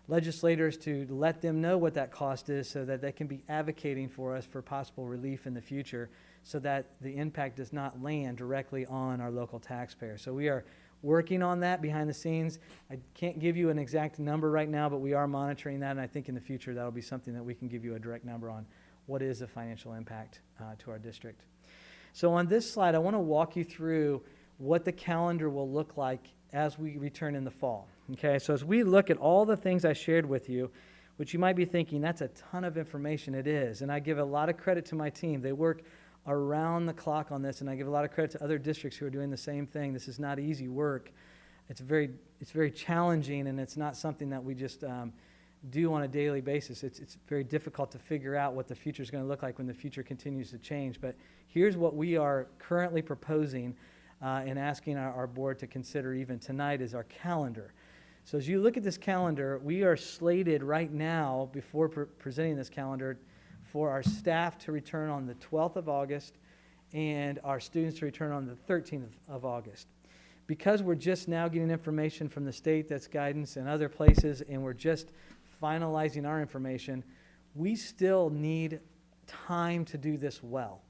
legislators to let them know what that cost is so that they can be advocating for us for possible relief in the future so that the impact does not land directly on our local taxpayers. So we are working on that behind the scenes. I can't give you an exact number right now, but we are monitoring that, and I think in the future that'll be something that we can give you a direct number on what is the financial impact to our district. So on this slide, I want to walk you through what the calendar will look like as we return in the fall. Okay, so as we look at all the things I shared with you, which you might be thinking, that's a ton of information. It is, and I give a lot of credit to my team. They work around the clock on this, and I give a lot of credit to other districts who are doing the same thing. This is not easy work. It's very challenging, and it's not something that we just do on a daily basis. It's very difficult to figure out what the future is going to look like when the future continues to change. But here's what we are currently proposing and asking our board to consider even tonight is our calendar. So as you look at this calendar, we are slated right now, before presenting this calendar, for our staff to return on the 12th of August and our students to return on the 13th of August. Because we're just now getting information from the state, that's guidance, and other places, and we're just finalizing our information, we still need time to do this well.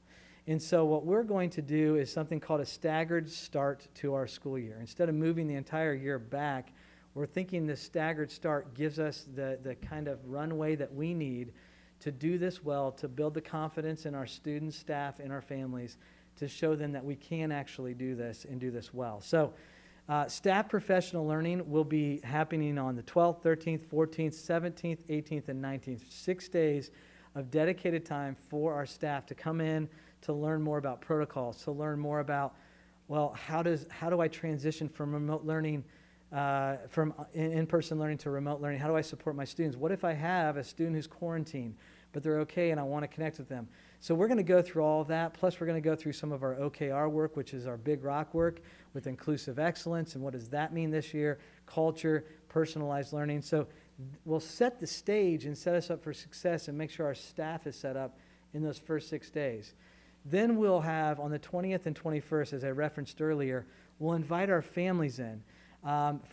And so what we're going to do is something called a staggered start to our school year. Instead of moving the entire year back, we're thinking this staggered start gives us the kind of runway that we need to do this well, to build the confidence in our students, staff, and our families, to show them that we can actually do this and do this well. So staff professional learning will be happening on the 12th, 13th, 14th, 17th, 18th, and 19th. 6 days of dedicated time for our staff to come in to learn more about protocols, to learn more about, well, how do I transition from remote learning, from in-person learning to remote learning? How do I support my students? What if I have a student who's quarantined, but they're okay and I want to connect with them? So we're going to go through all of that, plus we're going to go through some of our OKR work, which is our big rock work with inclusive excellence, and what does that mean this year? Culture, personalized learning. So we'll set the stage and set us up for success and make sure our staff is set up in those first 6 days. Then we'll have, on the 20th and 21st, as I referenced earlier, we'll invite our families in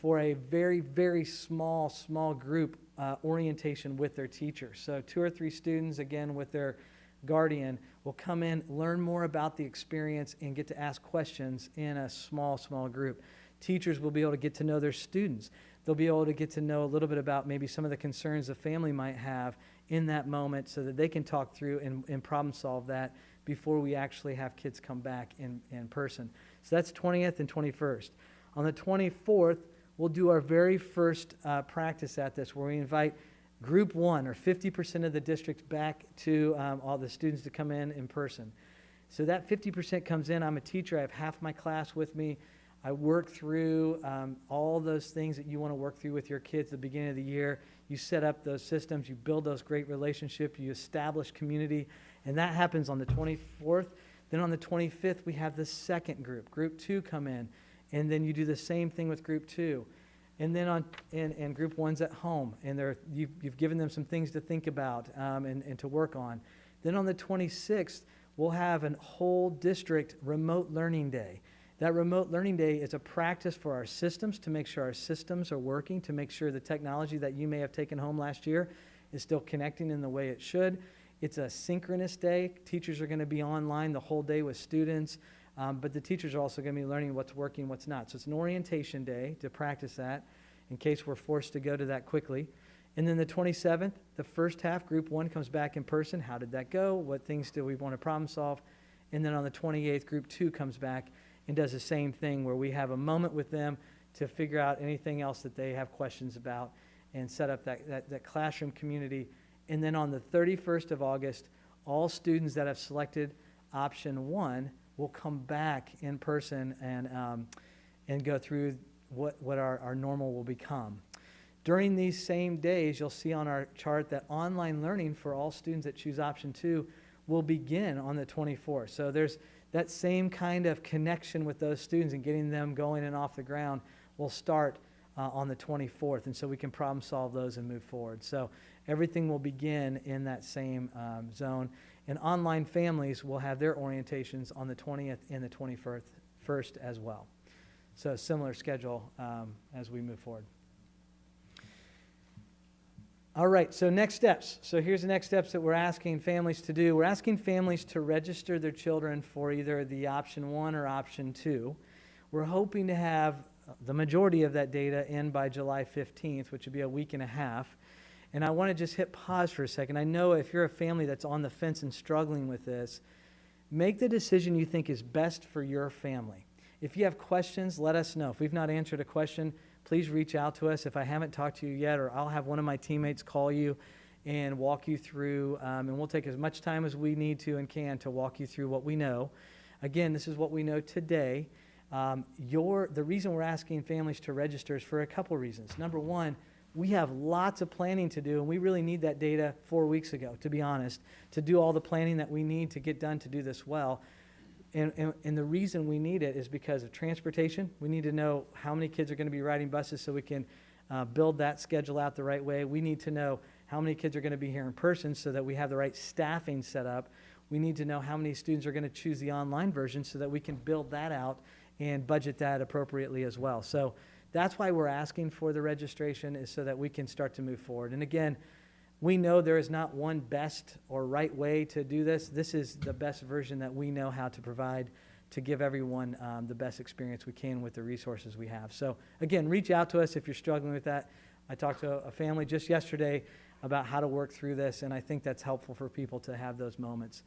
for a very, very small group orientation with their teachers. So 2 or 3 students, again, with their guardian, will come in, learn more about the experience, and get to ask questions in a small group. Teachers will be able to get to know their students. They'll be able to get to know a little bit about maybe some of the concerns the family might have in that moment so that they can talk through and problem solve that before we actually have kids come back in person. So that's 20th and 21st. On the 24th, we'll do our very first practice at this, where we invite Group 1, or 50% of the district, back to all the students to come in person. So that 50% comes in. I'm a teacher. I have half my class with me. I work through all those things that you want to work through with your kids at the beginning of the year. You set up those systems. You build those great relationships. You establish community. And that happens on the 24th. Then on the 25th, we have the second group. Group 2 come in. And then you do the same thing with Group 2. And then and Group 1's at home. And you've given them some things to think about and to work on. Then on the 26th, we'll have a whole district remote learning day. That remote learning day is a practice for our systems, to make sure our systems are working, to make sure the technology that you may have taken home last year is still connecting in the way it should. It's a synchronous day. Teachers are going to be online the whole day with students, but the teachers are also going to be learning what's working, what's not. So it's an orientation day to practice that. in case we're forced to go to that quickly. And then the 27th, the first half, group 1 comes back in person. How did that go? What things do we want to problem solve? And then on the 28th, group 2 comes back and does the same thing, where we have a moment with them to figure out anything else that they have questions about and set up that classroom community. And then on the 31st of August, all students that have selected option 1 will come back in person and go through what our normal will become. During these same days, you'll see on our chart that online learning for all students that choose option 2 will begin on the 24th. So there's that same kind of connection with those students, and getting them going and off the ground will start on the 24th. And so we can problem solve those and move forward. So everything will begin in that same zone. And online families will have their orientations on the 20th and the 21st as well. So a similar schedule as we move forward. All right, so next steps. So here's the next steps that we're asking families to do. We're asking families to register their children for either the option 1 or option 2. We're hoping to have the majority of that data in by July 15th, which would be a week and a half. And I want to just hit pause for a second. I know if you're a family that's on the fence and struggling with this, make the decision you think is best for your family. If you have questions, let us know. If we've not answered a question, please reach out to us. If I haven't talked to you yet, or I'll have one of my teammates call you and walk you through, and we'll take as much time as we need to and can to walk you through what we know. Again, this is what we know today. The reason we're asking families to register is for a couple reasons. Number one, we have lots of planning to do, and we really need that data 4 weeks ago, to be honest, to do all the planning that we need to get done to do this well. And the reason we need it is because of transportation. We need to know how many kids are going to be riding buses so we can build that schedule out the right way. We need to know how many kids are going to be here in person so that we have the right staffing set up. We need to know how many students are going to choose the online version so that we can build that out and budget that appropriately as well. So that's why we're asking for the registration, is so that we can start to move forward. And again, we know there is not one best or right way to do this. This is the best version that we know how to provide to give everyone the best experience we can with the resources we have. So again, reach out to us if you're struggling with that. I talked to a family just yesterday about how to work through this, and I think that's helpful for people to have those moments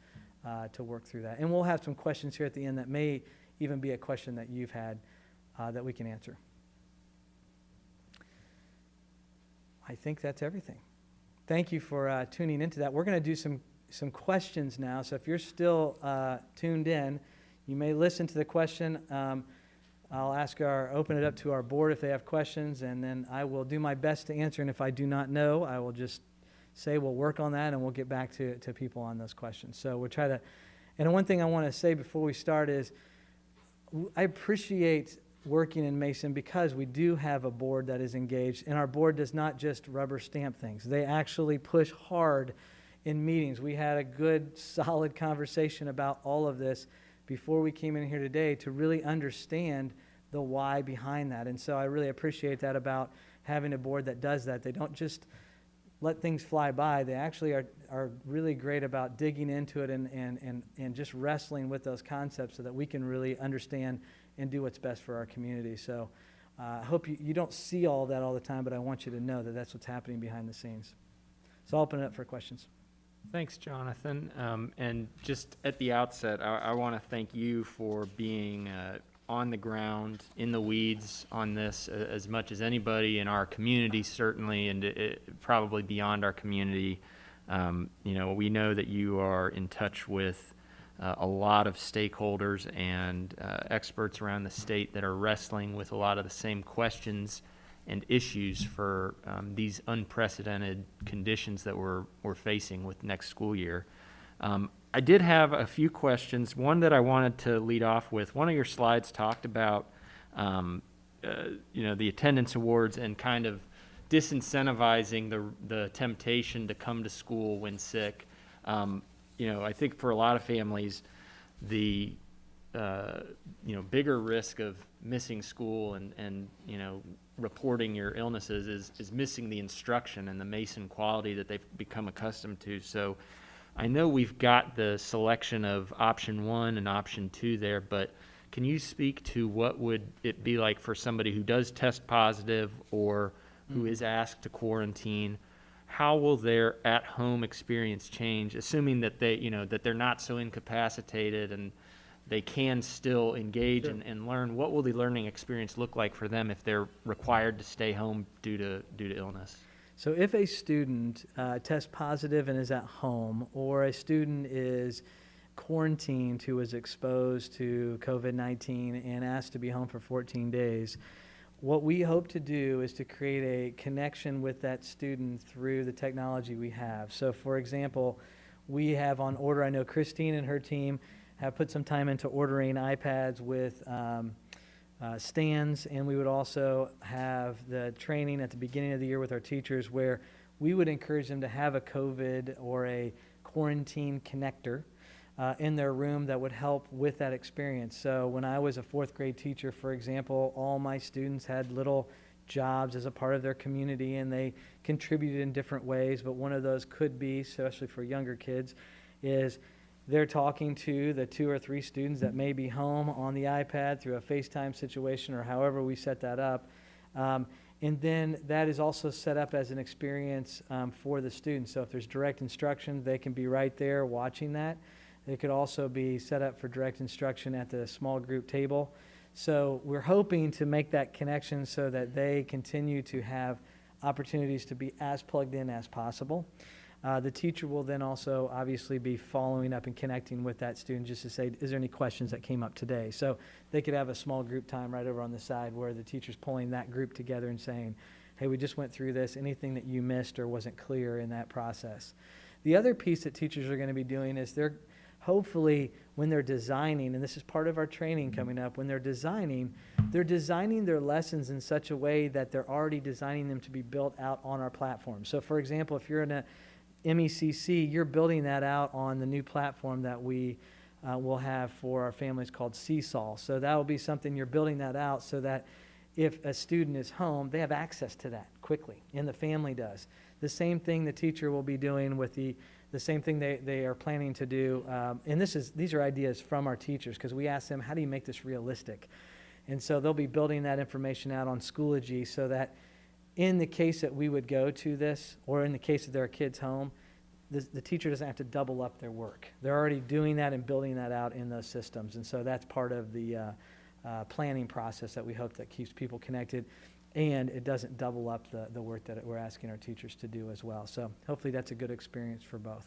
to work through that. And we'll have some questions here at the end that may even be a question that you've had that we can answer. I think that's everything. Thank you for tuning into that. We're going to do some questions now. So if you're still tuned in, you may listen to the question. I'll open it up to our board if they have questions, and then I will do my best to answer. And if I do not know, I will just say we'll work on that, and we'll get back to people on those questions. So we'll try to. And one thing I want to say before we start is I appreciate working in Mason because we do have a board that is engaged, and our board does not just rubber stamp things. They actually push hard in meetings. We had a good, solid conversation about all of this before we came in here today to really understand the why behind that. And so I really appreciate that about having a board that does that. They don't just let things fly by. They actually are really great about digging into it and just wrestling with those concepts so that we can really understand and do what's best for our community. So I hope you don't see all that all the time, but I want you to know that that's what's happening behind the scenes. So I'll open it up for questions. Thanks, Jonathan. And just at the outset, I want to thank you for being on the ground, in the weeds on this as much as anybody in our community, certainly, and probably beyond our community. We know that you are in touch with a lot of stakeholders and experts around the state that are wrestling with a lot of the same questions and issues for these unprecedented conditions that we're facing with next school year. I did have a few questions. One that I wanted to lead off with. One of your slides talked about the attendance awards and kind of disincentivizing the temptation to come to school when sick. I think for a lot of families, the bigger risk of missing school and reporting your illnesses is missing the instruction and the Mason quality that they've become accustomed to. So I know we've got the selection of option 1 and option 2 there, but Can you speak to what would it be like for somebody who does test positive or who is asked to quarantine? How will their at-home experience change, assuming that that they're not so incapacitated and they can still engage and learn? What will the learning experience look like for them if they're required to stay home due to illness? So if a student tests positive and is at home, or a student is quarantined who was exposed to COVID-19 and asked to be home for 14 days, what we hope to do is to create a connection with that student through the technology we have. So for example, we have on order, I know Christine and her team have put some time into ordering iPads with stands, and we would also have the training at the beginning of the year with our teachers where we would encourage them to have a COVID or a quarantine connector in their room that would help with that experience. So when I was a fourth grade teacher, for example, all my students had little jobs as a part of their community, and they contributed in different ways, but one of those could be, especially for younger kids, is they're talking to the 2 or 3 students that may be home on the iPad through a FaceTime situation or however we set that up. And then that is also set up as an experience for the students. So if there's direct instruction, they can be right there watching that. It could also be set up for direct instruction at the small group table. So we're hoping to make that connection so that they continue to have opportunities to be as plugged in as possible. The teacher will then also obviously be following up and connecting with that student just to say, is there any questions that came up today? So they could have a small group time right over on the side where the teacher's pulling that group together and saying, hey, we just went through this, anything that you missed or wasn't clear in that process. The other piece that teachers are going to be doing is they're hopefully when they're designing, and this is part of our training coming up, when they're designing their lessons in such a way that they're already designing them to be built out on our platform. So for example, if you're in a MECC, you're building that out on the new platform that we will have for our families called Seesaw. So that will be something you're building that out so that if a student is home, they have access to that quickly, and the family does. The same thing the teacher will be doing with the same thing they are planning to do. And these are ideas from our teachers because we asked them, how do you make this realistic? And so they'll be building that information out on Schoology so that in the case that we would go to this, or in the case of their kids home, the teacher doesn't have to double up their work. They're already doing that and building that out in those systems. And so that's part of the planning process that we hope that keeps people connected, and it doesn't double up the work that we're asking our teachers to do as well. So hopefully that's a good experience for both.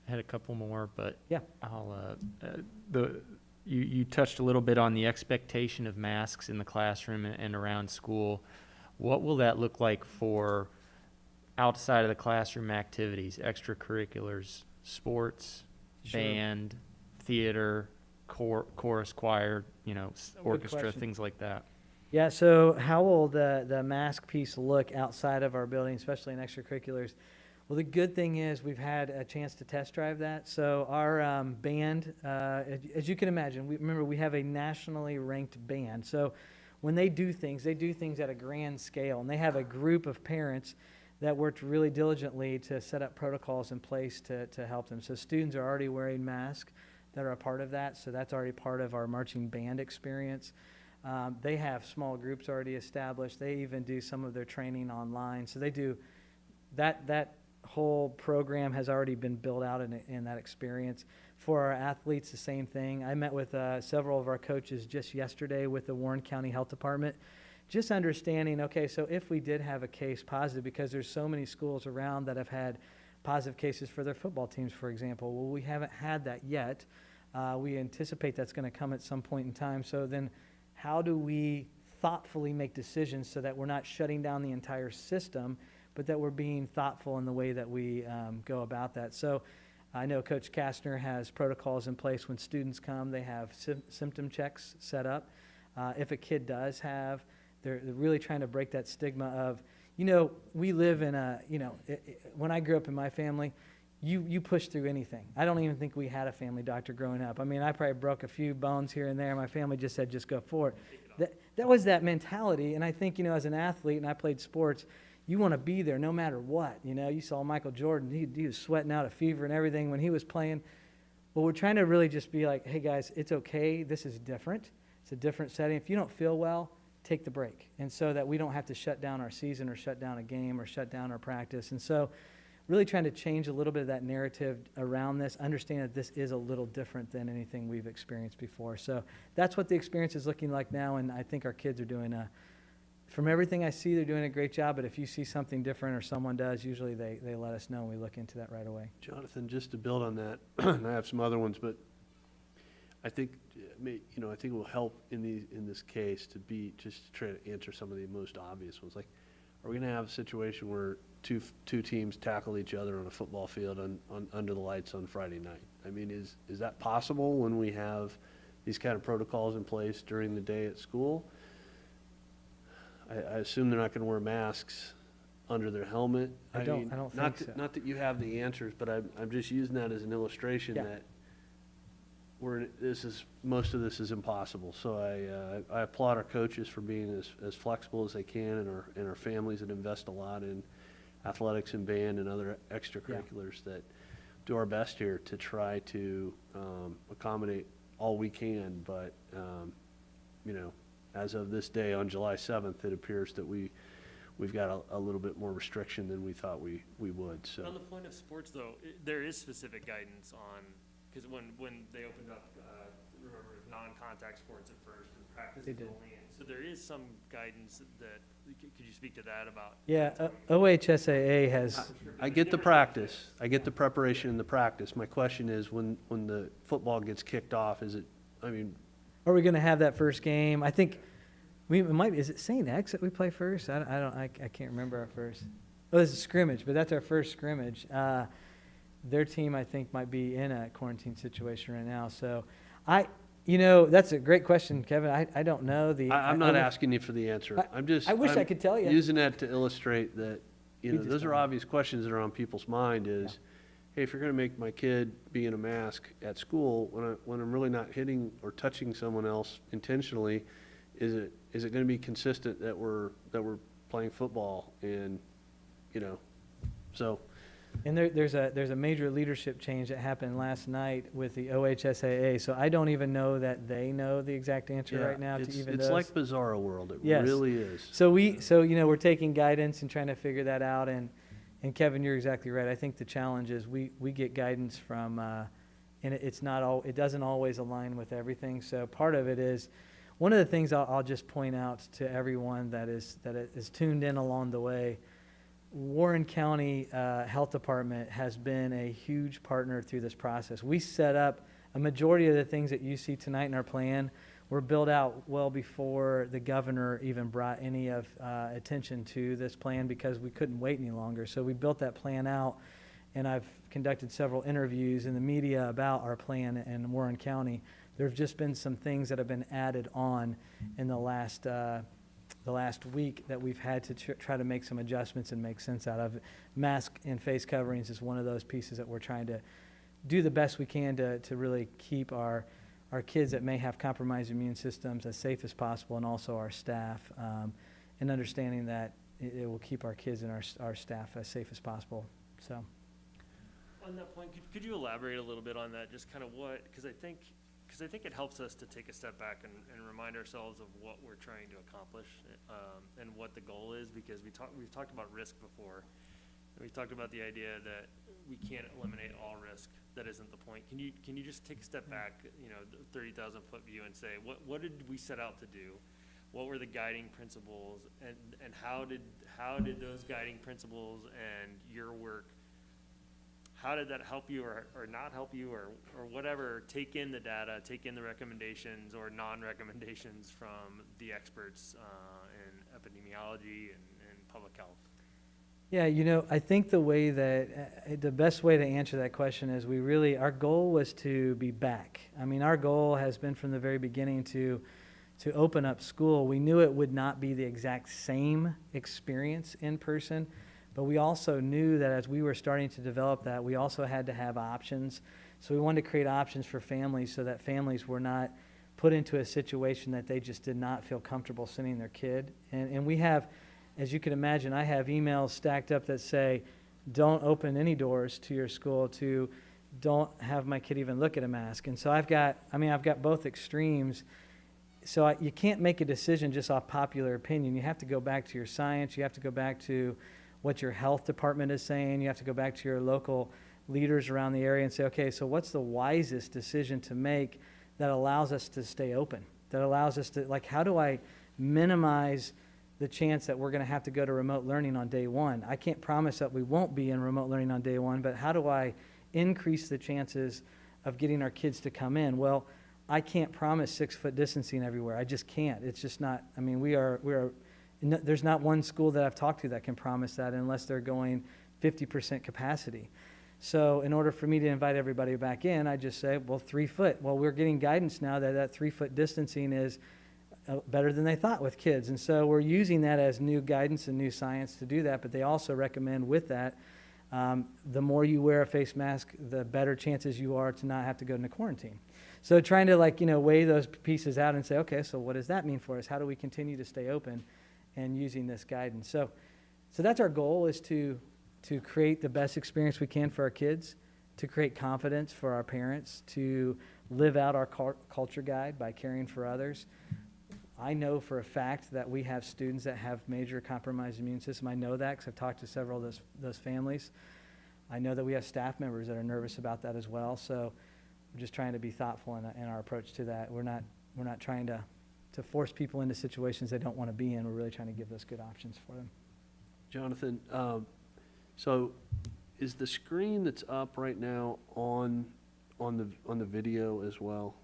I had a couple more, but Yeah. I'll you touched a little bit on the expectation of masks in the classroom and around school. What will that look like for outside of the classroom activities, extracurriculars, sports, Sure. band, theater, chorus, choir, orchestra, question. things like that? Yeah, so how will the mask piece look outside of our building, especially in extracurriculars? Well, the good thing is we've had a chance to test drive that. So our band, as you can imagine, we have a nationally ranked band. So when they do things at a grand scale, and they have a group of parents that worked really diligently to set up protocols in place to help them. So students are already wearing masks that are a part of that, so that's already part of our marching band experience. They have small groups already established. They even do some of their training online. So they do that whole program has already been built out in that experience. For our athletes, the same thing. I met with several of our coaches just yesterday with the Warren County Health Department, just understanding, okay, so if we did have a case positive, because there's so many schools around that have had positive cases for their football teams, for example. Well, we haven't had that yet. We anticipate that's going to come at some point in time. So then how do we thoughtfully make decisions so that we're not shutting down the entire system, but that we're being thoughtful in the way that we go about that? So I know Coach Kastner has protocols in place when students come. They have symptom checks set up. If a kid does have, they're really trying to break that stigma of, we live in when I grew up in my family, you push through anything. I don't even think we had a family doctor growing up. I mean, I probably broke a few bones here and there. My family just said, just go for it. That was that mentality. And I think, as an athlete, and I played sports, you want to be there no matter what. You saw Michael Jordan. He was sweating out a fever and everything when he was playing. Well, we're trying to really just be like, hey, guys, it's okay. This is different. It's a different setting. If you don't feel well, take the break. And so that we don't have to shut down our season or shut down a game or shut down our practice. And so really trying to change a little bit of that narrative around this, understand that this is a little different than anything we've experienced before. So that's what the experience is looking like now, and I think our kids are doing from everything I see, they're doing a great job, but if you see something different or someone does, usually they let us know and we look into that right away. Jonathan, just to build on that, and I have some other ones, but I think, I think it will help in this case just to try to answer some of the most obvious ones. Like, are we going to have a situation where two teams tackle each other on a football field under the lights on Friday night? I mean, is that possible when we have these kind of protocols in place during the day at school? I assume they're not going to wear masks under their helmet. I don't think so. Not that you have the answers, but I'm just using that as an illustration Yeah. that most of this is impossible. So I applaud our coaches for being as flexible as they can, and our families that invest a lot in athletics and band and other extracurriculars that do our best here to try to accommodate all we can. But as of this day on July 7th, it appears that we've got a little bit more restriction than we thought we would. So on the point of sports, though, there is specific guidance on, because when they opened up, remember, non-contact sports at first and practice They did. only, and so there is some guidance that, could you speak to that about? Yeah, OHSAA has, I get the practice. I get the preparation and the practice. My question is, when the football gets kicked off, is it, are we going to have that first game? I think is it St. X that we play first? I can't remember our first. Oh, this is scrimmage, but that's our first scrimmage. Their team, I think, might be in a quarantine situation right now. So that's a great question, Kevin. I don't know I'm not asking you for the answer. I wish I could tell you. Using that to illustrate that, just those are don't know. obvious questions that are on people's mind is, hey, if you're going to make my kid be in a mask at school when I'm really not hitting or touching someone else intentionally, is it going to be consistent that we're playing football? And so. And there's a major leadership change that happened last night with the OHSAA. So I don't even know that they know the exact answer right now to even it's those. like Bizarro World. It Yes. really is. So we're taking guidance and trying to figure that out. And Kevin, you're exactly right. I think the challenge is we get guidance from, and it doesn't always align with everything. So part of it is, one of the things I'll just point out to everyone that is tuned in along the way, Warren County Health Department has been a huge partner through this process. We set up a majority of the things that you see tonight in our plan were built out well before the governor even brought any of attention to this plan, because we couldn't wait any longer. So we built that plan out, and I've conducted several interviews in the media about our plan in Warren County. There have just been some things that have been added on in the last week that we've had to try to make some adjustments and make sense out of. Mask and face coverings is one of those pieces that we're trying to do the best we can to really keep our kids that may have compromised immune systems as safe as possible, and also our staff, and understanding that it will keep our kids and our staff as safe as possible. So, On that point, could you elaborate a little bit on that? Just kind of because I think it helps us to take a step back and remind ourselves of what we're trying to accomplish, and what the goal is, because we've talked about risk before. And we've talked about the idea that we can't eliminate all risk. That isn't the point. Can you just take a step back, the 30,000-foot view, and say, what did we set out to do? What were the guiding principles, and how did those guiding principles and your work, how did that help you or not help you, or whatever, take in the data, take in the recommendations or non-recommendations from the experts in epidemiology and public health? yeah, I think the best way to answer that question is our goal was to be back. I mean, our goal has been from the very beginning to open up school. We knew it would not be the exact same experience in person, but we also knew that as we were starting to develop that, we also had to have options. So we wanted to create options for families so that families were not put into a situation that they just did not feel comfortable sending their kid. And we have, as you can imagine, I have emails stacked up that say, don't open any doors to your school, to don't have my kid even look at a mask. And so I've got both extremes. So you can't make a decision just off popular opinion. You have to go back to your science. You have to go back to what your health department is saying. You have to go back to your local leaders around the area and say, okay, so what's the wisest decision to make that allows us to stay open? That allows us to, like, how do I minimize the chance that we're going to have to go to remote learning on day one? I can't promise that we won't be in remote learning on day one, but how do I increase the chances of getting our kids to come in? Well, I can't promise 6-foot distancing everywhere. I just can't. It's just not, I mean, there's not one school that I've talked to that can promise that unless they're going 50% capacity. So in order for me to invite everybody back in, I just say, well, 3 foot. Well, we're getting guidance now that 3-foot distancing is better than they thought with kids. And so we're using that as new guidance and new science to do that. But they also recommend with that, the more you wear a face mask, the better chances you are to not have to go into quarantine. So trying to weigh those pieces out and say, okay, so what does that mean for us? How do we continue to stay open and using this guidance? So that's our goal, is to create the best experience we can for our kids, to create confidence for our parents, to live out our culture guide by caring for others. I know for a fact that we have students that have major compromised immune system. I know that because I've talked to several of those families. I know that we have staff members that are nervous about that as well. So we're just trying to be thoughtful in our approach to that. We're not trying to force people into situations they don't want to be in. We're really trying to give those good options for them. Jonathan, so is the screen that's up right now on the video as well?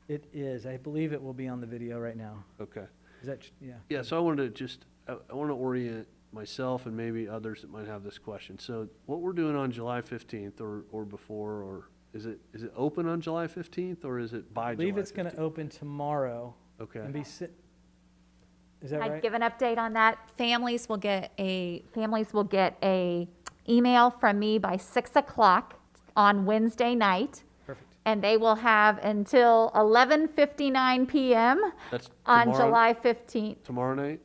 It is. I believe it will be on the video right now. Okay. Is that, yeah? Yeah, so I wanted to I want to orient myself and maybe others that might have this question. So what we're doing on July 15th or before, or is it open on July 15th or is it by July 15th? I believe it's going to open tomorrow. Okay. And is that I'd right? give an update on that. Families will get a email from me by 6 o'clock on Wednesday night. Perfect. And they will have until 11:59 p.m. That's on tomorrow- July 15th. Tomorrow night?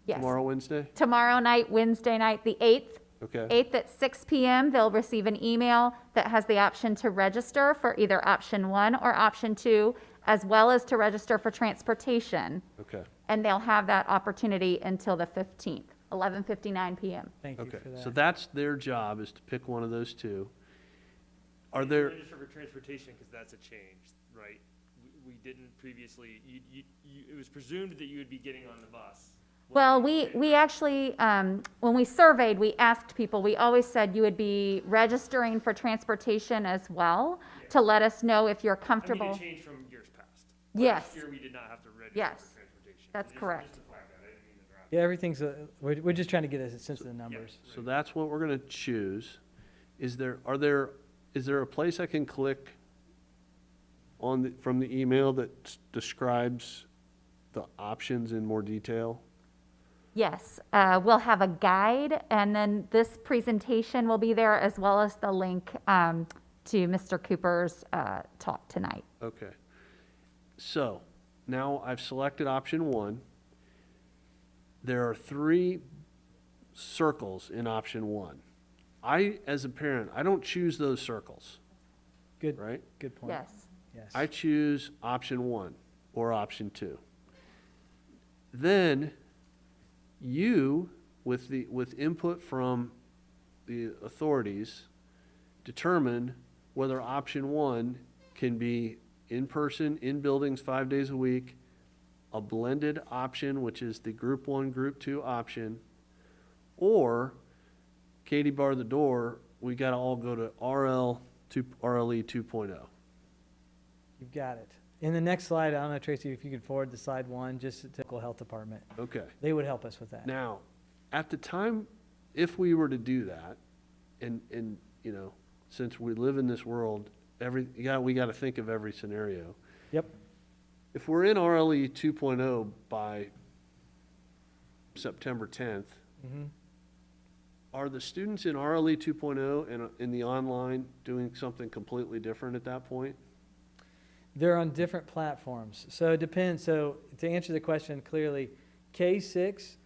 Yes. Tomorrow, Wednesday? Tomorrow night, Wednesday night, the 8th. Okay. 8th at 6 p.m., they'll receive an email that has the option to register for either option 1 or option 2, as well as to register for transportation. Okay. And they'll have that opportunity until the 15th, 11:59 p.m. Thank you Okay. for that. So that's their job, is to pick one of those two. Are You there, register for transportation, because that's a change, right? We didn't previously, it was presumed that you would be getting on the bus. Well, we actually, when we surveyed, we asked people, we always said you would be registering for transportation as well, to let us know if you're I comfortable. mean, it changed from years past. Yes. Last year, we did not have to register Yes. for transportation. That's Just- correct. just to flag that, I didn't mean to drop it. Yeah, everything's, we're just trying to get a sense of the numbers. so that's what we're going to choose. Is there a place I can click from the email that describes the options in more detail? Yes, we'll have a guide, and then this presentation will be there, as well as the link to Mr. Cooper's talk tonight. Okay. So now I've selected option 1. There are 3 circles in option 1. As a parent, I don't choose those circles, Good, right? good point. Yes. Yes. I choose option 1 or option 2. Then you, with input from the authorities, determine whether option 1 can be in person, in buildings 5 days a week, a blended option, which is the group 1, group 2 option, or Katie bar the door, we got to all go to RLE 2.0. You've got it. In the next slide, I don't know, Tracy, if you could forward the slide 1, just to the local health department. Okay. They would help us with that. Now, at the time, if we were to do that, and since we live in this world, we got to think of every scenario. Yep. If we're in RLE 2.0 by September 10th, Mhm. are the students in RLE 2.0 and in the online doing something completely different at that point? They're on different platforms. So it depends. So to answer the question clearly, K-6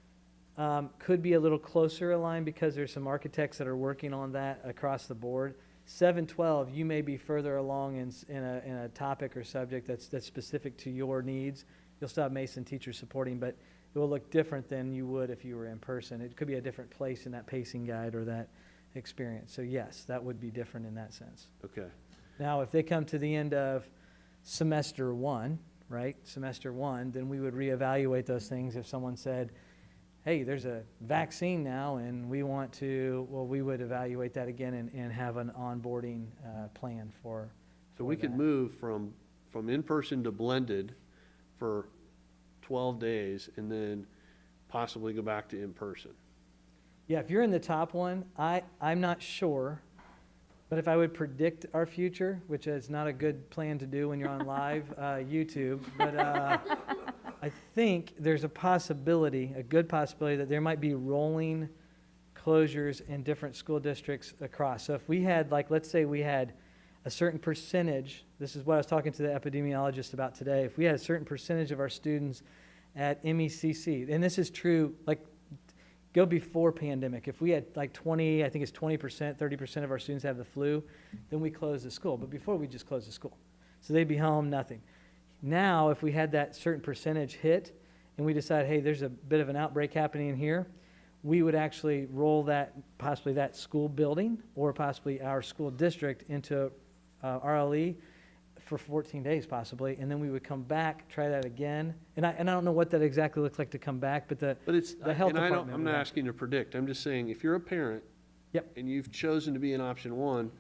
could be a little closer aligned because there's some architects that are working on that across the board. 7-12, you may be further along in a topic or subject that's specific to your needs. You'll still have Mason teachers supporting, but it will look different than you would if you were in person. It could be a different place in that pacing guide or that experience. So yes, that would be different in that sense. Okay. Now, if they come to the end of semester one, right, semester one, then we would reevaluate those things. If someone said, hey, there's a vaccine now and we want to, well, we would evaluate that again and have an onboarding plan for So we could that. move from in-person to blended for 12 days and then possibly go back to in-person. Yeah, if you're in the top one, I'm not sure, but if I would predict our future, which is not a good plan to do when you're on live YouTube, but I think there's a possibility, a good possibility, that there might be rolling closures in different school districts across. So if we had, like, let's say we had a certain percentage, this is what I was talking to the epidemiologist about today, if we had a certain percentage of our students at MECC, and this is true, like, go before pandemic. If we had like 20, I think it's 20%, 30% of our students have the flu, then we close the school. But before, we just close the school. So they'd be home, nothing. Now, if we had that certain percentage hit and we decide, hey, there's a bit of an outbreak happening in here, we would actually roll that, possibly that school building or possibly our school district into RLE for 14 days possibly, and then we would come back, try that again. And I don't know what that exactly looks like to come back, but the health department. I'm not asking you to predict. I'm just saying, if you're a parent Yep. and you've chosen to be in option one,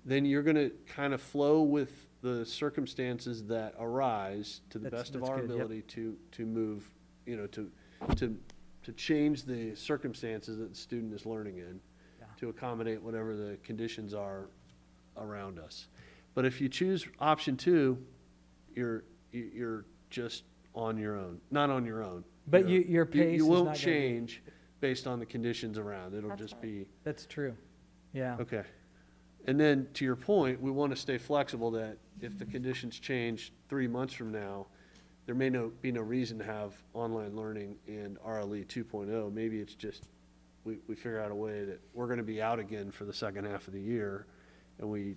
then you're going to kind of flow with the circumstances that arise to the best of That's our good, yep. ability to move, you know, to change the circumstances that the student is learning in, Yeah. to accommodate whatever the conditions are around us. But if you choose option two, you're just on your own, not on your own. But You know, your pace you is won't not gonna be- change based on the conditions around. It'll That's just right. be, That's true. Yeah. okay. And then, to your point, we want to stay flexible that if the conditions change 3 months from now, there may be no reason to have online learning in RLE 2.0. Maybe it's just, we figure out a way that we're going to be out again for the second half of the year, and we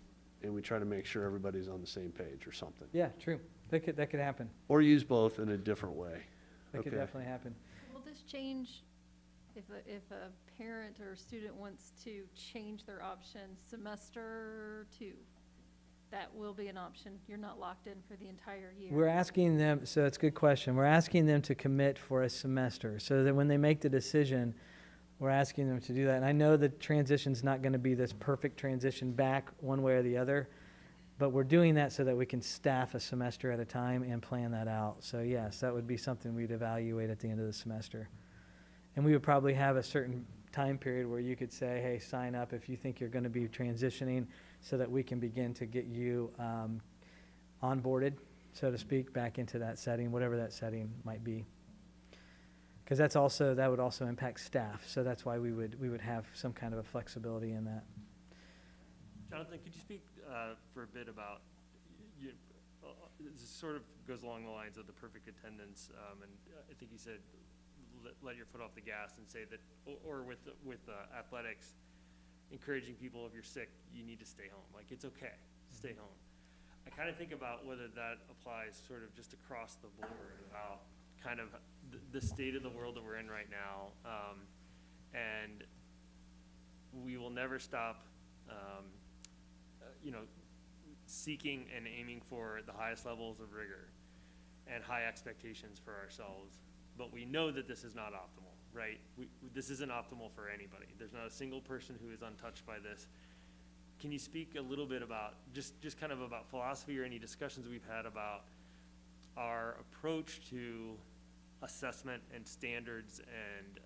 try to make sure everybody's on the same page or something. Yeah, true. That could happen. Or use both in a different way. That could Okay. definitely happen. Will this change if a parent or student wants to change their option semester 2? That will be an option. You're not locked in for the entire year. We're asking them, so it's a good question. We're asking them to commit for a semester so that when they make the decision, we're asking them to do that. And I know the transition's not going to be this perfect transition back one way or the other, but we're doing that so that we can staff a semester at a time and plan that out. So yes, that would be something we'd evaluate at the end of the semester. And we would probably have a certain time period where you could say, hey, sign up if you think you're going to be transitioning so that we can begin to get you onboarded, so to speak, back into that setting, whatever that setting might be. Because that would also impact staff, so that's why we would have some kind of a flexibility in that. Jonathan, could you speak for a bit about, this sort of goes along the lines of the perfect attendance, and I think you said let your foot off the gas and say that, or with athletics, encouraging people, if you're sick, you need to stay home. Like, it's okay, stay home. I kind of think about whether that applies sort of just across the board about kind of the state of the world that we're in right now, and we will never stop, seeking and aiming for the highest levels of rigor and high expectations for ourselves. But we know that this is not optimal, right? This isn't optimal for anybody. There's not a single person who is untouched by this. Can you speak a little bit about, just kind of about philosophy or any discussions we've had about our approach to assessment and standards and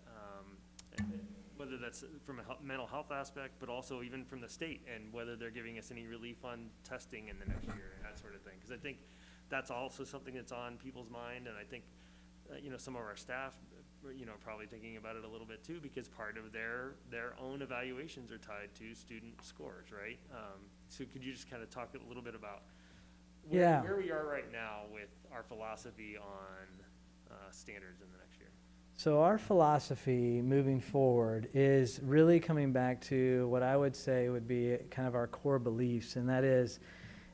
whether that's from a mental health aspect, but also even from the state, and whether they're giving us any relief on testing in the next year and that sort of thing. Because I think that's also something that's on people's mind, and I think some of our staff, probably thinking about it a little bit too, because part of their own evaluations are tied to student scores, right? So could you just kind of talk a little bit about where we are right now with our philosophy on standards in the next year? So our philosophy moving forward is really coming back to what I would say would be kind of our core beliefs, and that is,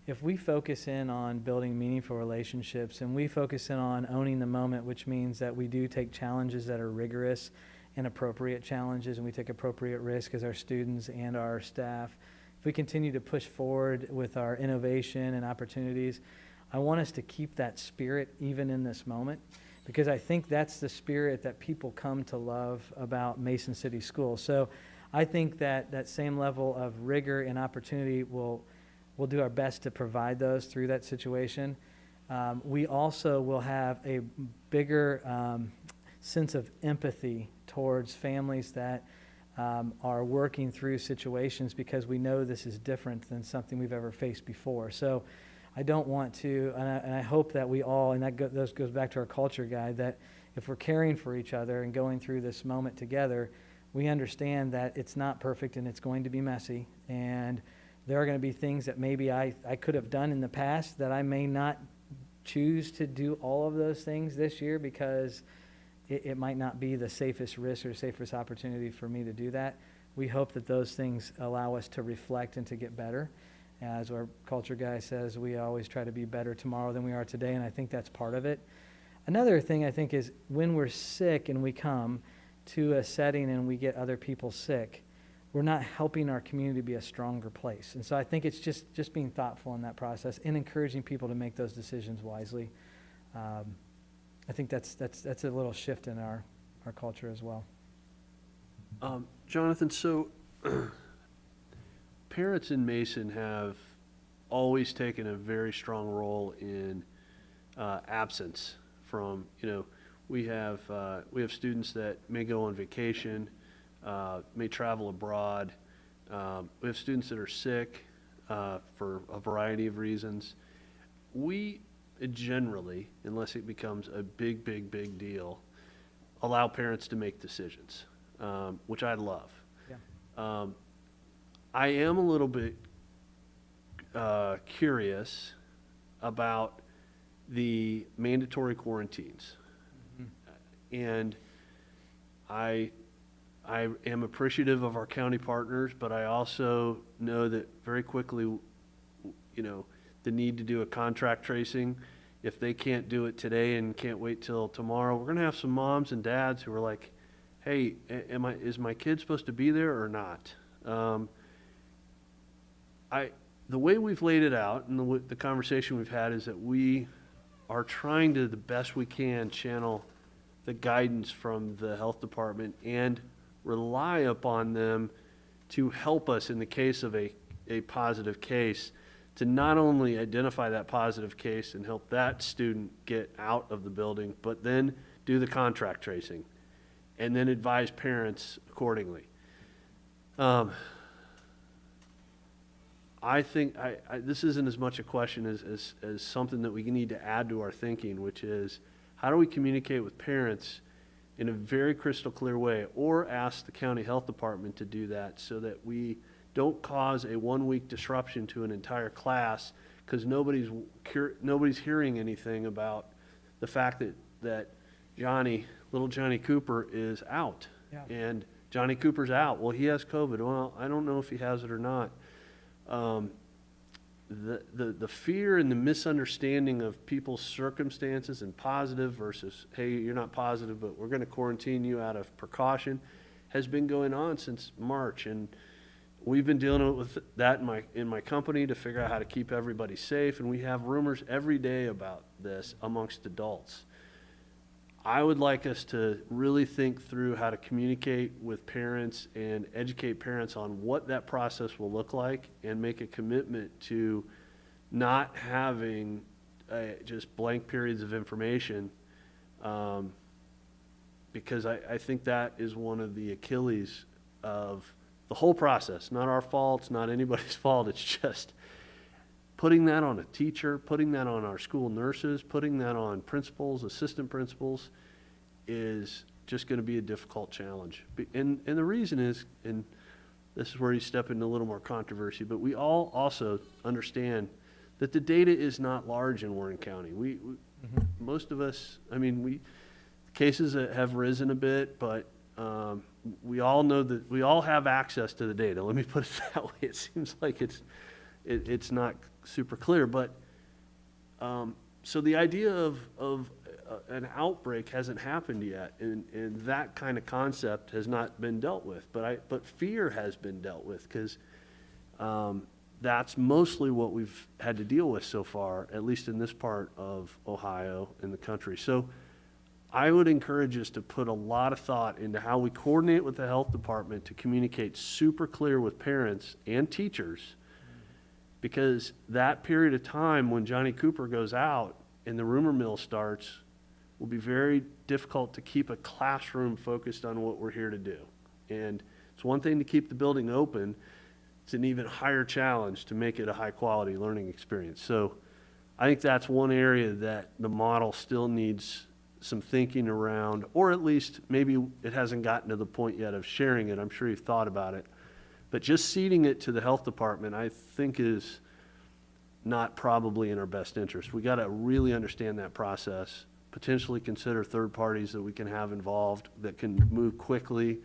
if we focus in on building meaningful relationships and we focus in on owning the moment, which means that we do take challenges that are rigorous and appropriate challenges, and we take appropriate risk as our students and our staff, if we continue to push forward with our innovation and opportunities, I want us to keep that spirit even in this moment, because I think that's the spirit that people come to love about Mason City Schools. So I think that that same level of rigor and opportunity we'll do our best to provide those through that situation. We also will have a bigger sense of empathy towards families that are working through situations, because we know this is different than something we've ever faced before. So I don't want to, and I hope that we all, and that goes back to our culture guide, that if we're caring for each other and going through this moment together, we understand that it's not perfect and it's going to be messy, and there are going to be things that maybe I could have done in the past that I may not choose to do all of those things this year, because it might not be the safest risk or safest opportunity for me to do that. We hope that those things allow us to reflect and to get better. As our culture guy says, we always try to be better tomorrow than we are today, and I think that's part of it. Another thing I think is, when we're sick and we come to a setting and we get other people sick, we're not helping our community be a stronger place. And so I think it's just being thoughtful in that process and encouraging people to make those decisions wisely. I think that's a little shift in our culture as well. Jonathan, so parents in Mason have always taken a very strong role in absence from, we have students that may go on vacation, may travel abroad. We have students that are sick for a variety of reasons. We generally, unless it becomes a big deal, allow parents to make decisions, which I love. Yeah. I am a little bit curious about the mandatory quarantines. Mm-hmm. And I am appreciative of our county partners, but I also know that very quickly, the need to do a contract tracing, if they can't do it today and can't wait till tomorrow, we're going to have some moms and dads who are like, hey, is my kid supposed to be there or not? The way we've laid it out and the conversation we've had is that we are trying to, the best we can, channel the guidance from the health department and rely upon them to help us in the case of a positive case, to not only identify that positive case and help that student get out of the building, but then do the contract tracing and then advise parents accordingly. I think this isn't as much a question as something that we need to add to our thinking, which is, how do we communicate with parents in a very crystal clear way, or ask the county health department to do that, so that we don't cause a 1-week disruption to an entire class because nobody's hearing anything about the fact that little Johnny Cooper is out. Yeah. And Johnny Cooper's out. Well, he has COVID. Well, I don't know if he has it or not. The fear and the misunderstanding of people's circumstances and positive versus, hey, you're not positive, but we're going to quarantine you out of precaution, has been going on since March. And we've been dealing with that in my company to figure out how to keep everybody safe. And we have rumors every day about this amongst adults. I would like us to really think through how to communicate with parents and educate parents on what that process will look like, and make a commitment to not having just blank periods of information, because I think that is one of the Achilles of the whole process. Not our fault, it's not anybody's fault, it's just putting that on a teacher, putting that on our school nurses, putting that on principals, assistant principals, is just going to be a difficult challenge. And the reason is, and this is where you step into a little more controversy, but we all also understand that the data is not large in Warren County. Most of us, cases that have risen a bit, but we all know that we all have access to the data. Let me put it that way. It seems like it's not super clear, but so the idea of an outbreak hasn't happened yet, and that kind of concept has not been dealt with. But fear has been dealt with, because that's mostly what we've had to deal with so far, at least in this part of Ohio and the country. So I would encourage us to put a lot of thought into how we coordinate with the health department to communicate super clear with parents and teachers, because that period of time when Johnny Cooper goes out and the rumor mill starts will be very difficult to keep a classroom focused on what we're here to do. And it's one thing to keep the building open. It's an even higher challenge to make it a high-quality learning experience. So I think that's one area that the model still needs some thinking around, or at least maybe it hasn't gotten to the point yet of sharing it. I'm sure you've thought about it. But just ceding it to the health department, I think, is not probably in our best interest. We got to really understand that process, potentially consider third parties that we can have involved that can move quickly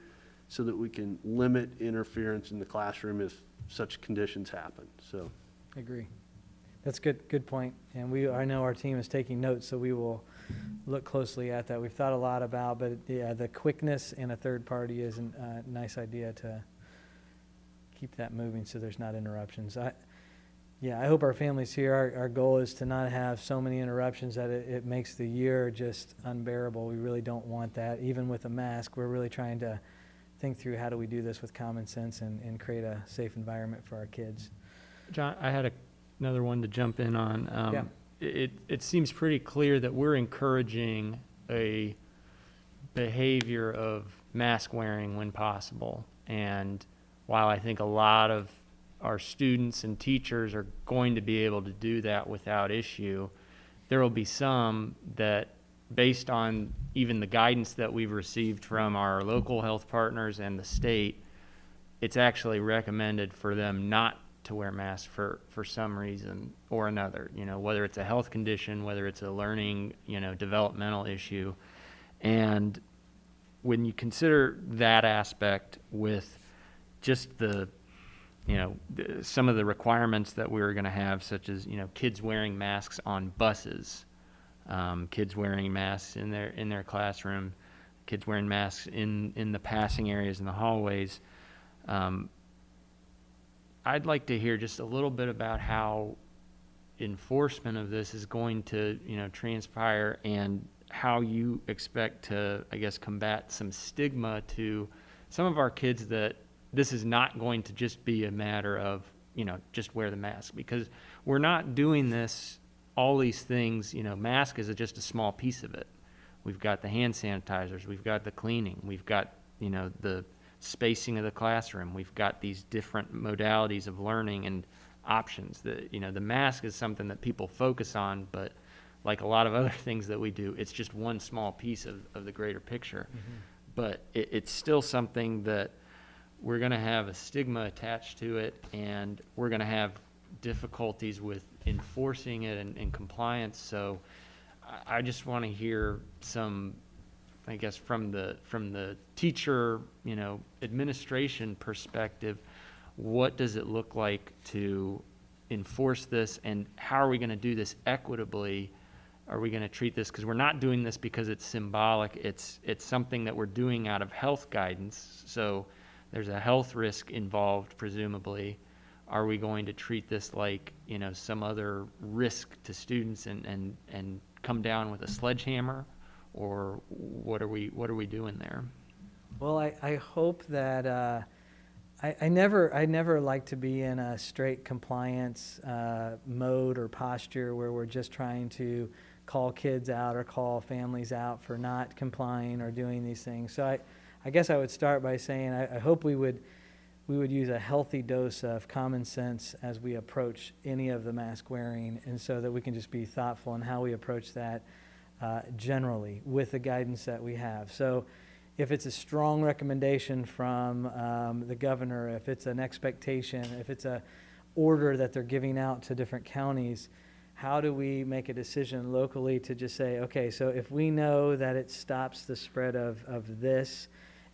so that we can limit interference in the classroom if such conditions happen. So, I agree. That's good point. And I know our team is taking notes, so we will look closely at that. We've thought a lot about, but yeah, the quickness in a third party is a nice idea to keep that moving so there's not interruptions. I hope our families here, our goal is to not have so many interruptions that it makes the year just unbearable. We really don't want that. Even with a mask, we're really trying to think through how do we do this with common sense and create a safe environment for our kids. John, I had another one to jump in on. Yeah. It seems pretty clear that we're encouraging a behavior of mask wearing when possible. And while I think a lot of our students and teachers are going to be able to do that without issue, there will be some that, based on even the guidance that we've received from our local health partners and the state, it's actually recommended for them not to wear masks for some reason or another, whether it's a health condition, whether it's a learning, developmental issue. And when you consider that aspect with just some of the requirements that we're going to have, such as, kids wearing masks on buses, kids wearing masks in their classroom, kids wearing masks in the passing areas in the hallways. I'd like to hear just a little bit about how enforcement of this is going to, transpire, and how you expect to, I guess, combat some stigma to some of our kids that this is not going to just be a matter of, just wear the mask, because we're not doing this, all these things, mask is just a small piece of it. We've got the hand sanitizers, we've got the cleaning, we've got, the spacing of the classroom, we've got these different modalities of learning and options. The mask is something that people focus on, but like a lot of other things that we do, it's just one small piece of the greater picture. Mm-hmm. But it's still something that we're going to have a stigma attached to it, and we're going to have difficulties with enforcing it and compliance. So I just want to hear some, I guess, from the teacher, administration perspective, what does it look like to enforce this, and how are we going to do this equitably? Are we going to treat this, because we're not doing this because it's symbolic, it's something that we're doing out of health guidance, so there's a health risk involved, presumably. Are we going to treat this like, some other risk to students and come down with a sledgehammer? Or what are we doing there? Well, I hope that I never like to be in a straight compliance mode or posture where we're just trying to call kids out or call families out for not complying or doing these things. So I guess I would start by saying I hope we would use a healthy dose of common sense as we approach any of the mask wearing, and so that we can just be thoughtful in how we approach that generally with the guidance that we have. So if it's a strong recommendation from the governor, if it's an expectation, if it's a order that they're giving out to different counties, how do we make a decision locally to just say, okay, so if we know that it stops the spread of this,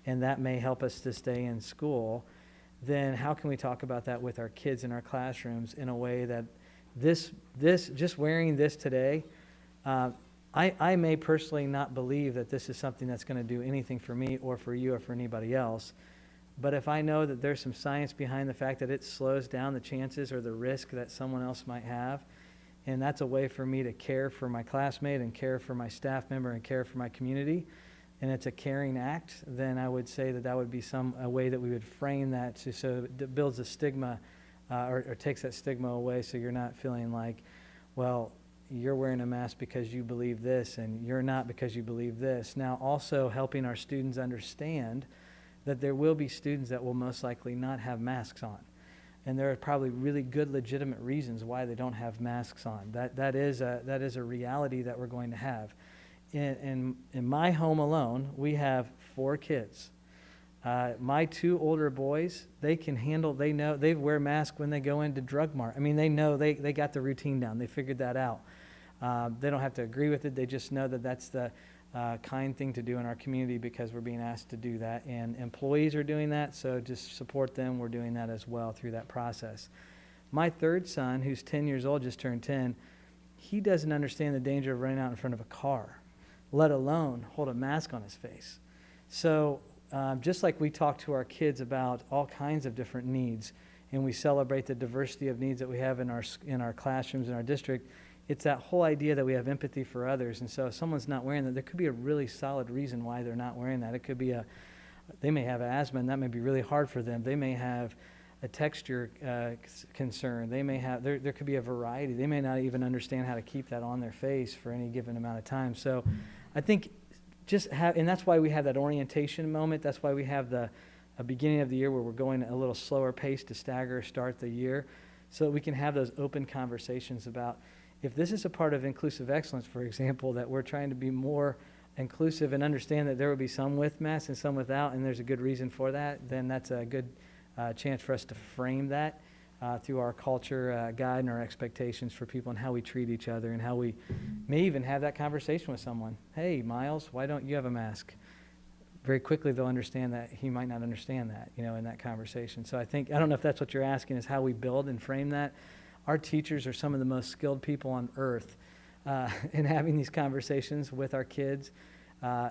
and that may help us to stay in school, then how can we talk about that with our kids in our classrooms in a way that this just wearing this today, I may personally not believe that this is something that's going to do anything for me or for you or for anybody else. But if I know that there's some science behind the fact that it slows down the chances or the risk that someone else might have, and that's a way for me to care for my classmate and care for my staff member and care for my community, and it's a caring act, then I would say that that would be a way that we would frame that so it builds a stigma or takes that stigma away, so you're not feeling like, well, you're wearing a mask because you believe this and you're not because you believe this. Now, also helping our students understand that there will be students that will most likely not have masks on. And there are probably really good, legitimate reasons why they don't have masks on. That is a reality that we're going to have. In my home alone, we have 4 kids. My 2 older boys, they know, they wear masks when they go into drug mart. I mean, they know, they got the routine down. They figured that out. They don't have to agree with it. They just know that that's the kind thing to do in our community because we're being asked to do that. And employees are doing that, so just support them. We're doing that as well through that process. My 3rd son, who's 10 years old, just turned 10, he doesn't understand the danger of running out in front of a car, let alone hold a mask on his face. So just like we talk to our kids about all kinds of different needs, and we celebrate the diversity of needs that we have in our classrooms in our district, it's that whole idea that we have empathy for others. And so if someone's not wearing that, there could be a really solid reason why they're not wearing that. It could be they may have asthma, and that may be really hard for them. They may have a texture concern. They may have, there could be a variety. They may not even understand how to keep that on their face for any given amount of time. So I think and that's why we have that orientation moment. That's why we have a beginning of the year where we're going a little slower pace to start the year, so that we can have those open conversations about, if this is a part of inclusive excellence, for example, that we're trying to be more inclusive and understand that there will be some with masks and some without, and there's a good reason for that, then that's a good chance for us to frame that through our culture guide and our expectations for people and how we treat each other, and how we may even have that conversation with someone. Hey, Miles, why don't you have a mask? Very quickly they'll understand that he might not understand that, in that conversation. So I don't know if that's what you're asking, is how we build and frame that. Our teachers are some of the most skilled people on earth in having these conversations with our kids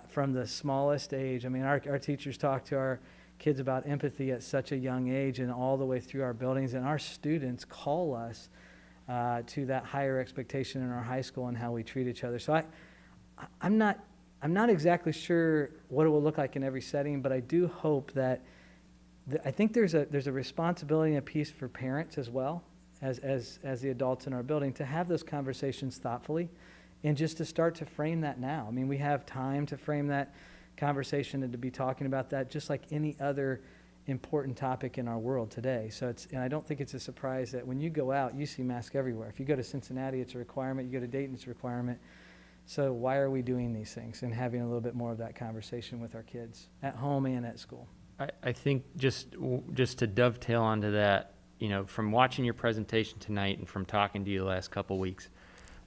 from the smallest age. I mean, our teachers talk to our kids about empathy at such a young age and all the way through our buildings, and our students call us to that higher expectation in our high school and how we treat each other. So I'm not exactly sure what it will look like in every setting, but I do hope that I think there's a responsibility and a piece for parents as well as the adults in our building to have those conversations thoughtfully, and just to start to frame that now. I mean, we have time to frame that conversation and to be talking about that just like any other important topic in our world today. So and I don't think it's a surprise that when you go out, you see masks everywhere. If you go to Cincinnati, it's a requirement. You go to Dayton, it's a requirement. So why are we doing these things and having a little bit more of that conversation with our kids at home and at school? I think just to dovetail onto that, from watching your presentation tonight and from talking to you the last couple weeks,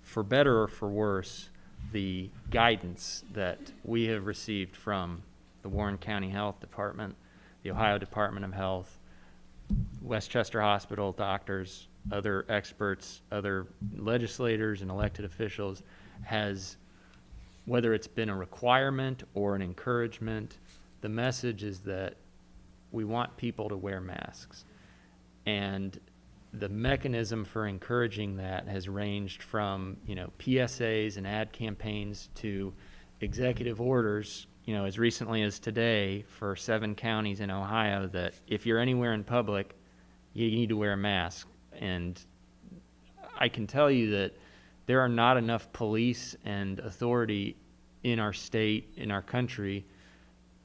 for better or for worse, the guidance that we have received from the Warren County Health Department, the Ohio Department of Health, Westchester Hospital doctors, other experts, other legislators and elected officials, has, whether it's been a requirement or an encouragement, the message is that we want people to wear masks. And the mechanism for encouraging that has ranged from, PSAs and ad campaigns to executive orders, as recently as today for 7 counties in Ohio that if you're anywhere in public, you need to wear a mask. And I can tell you that there are not enough police and authority in our state, in our country,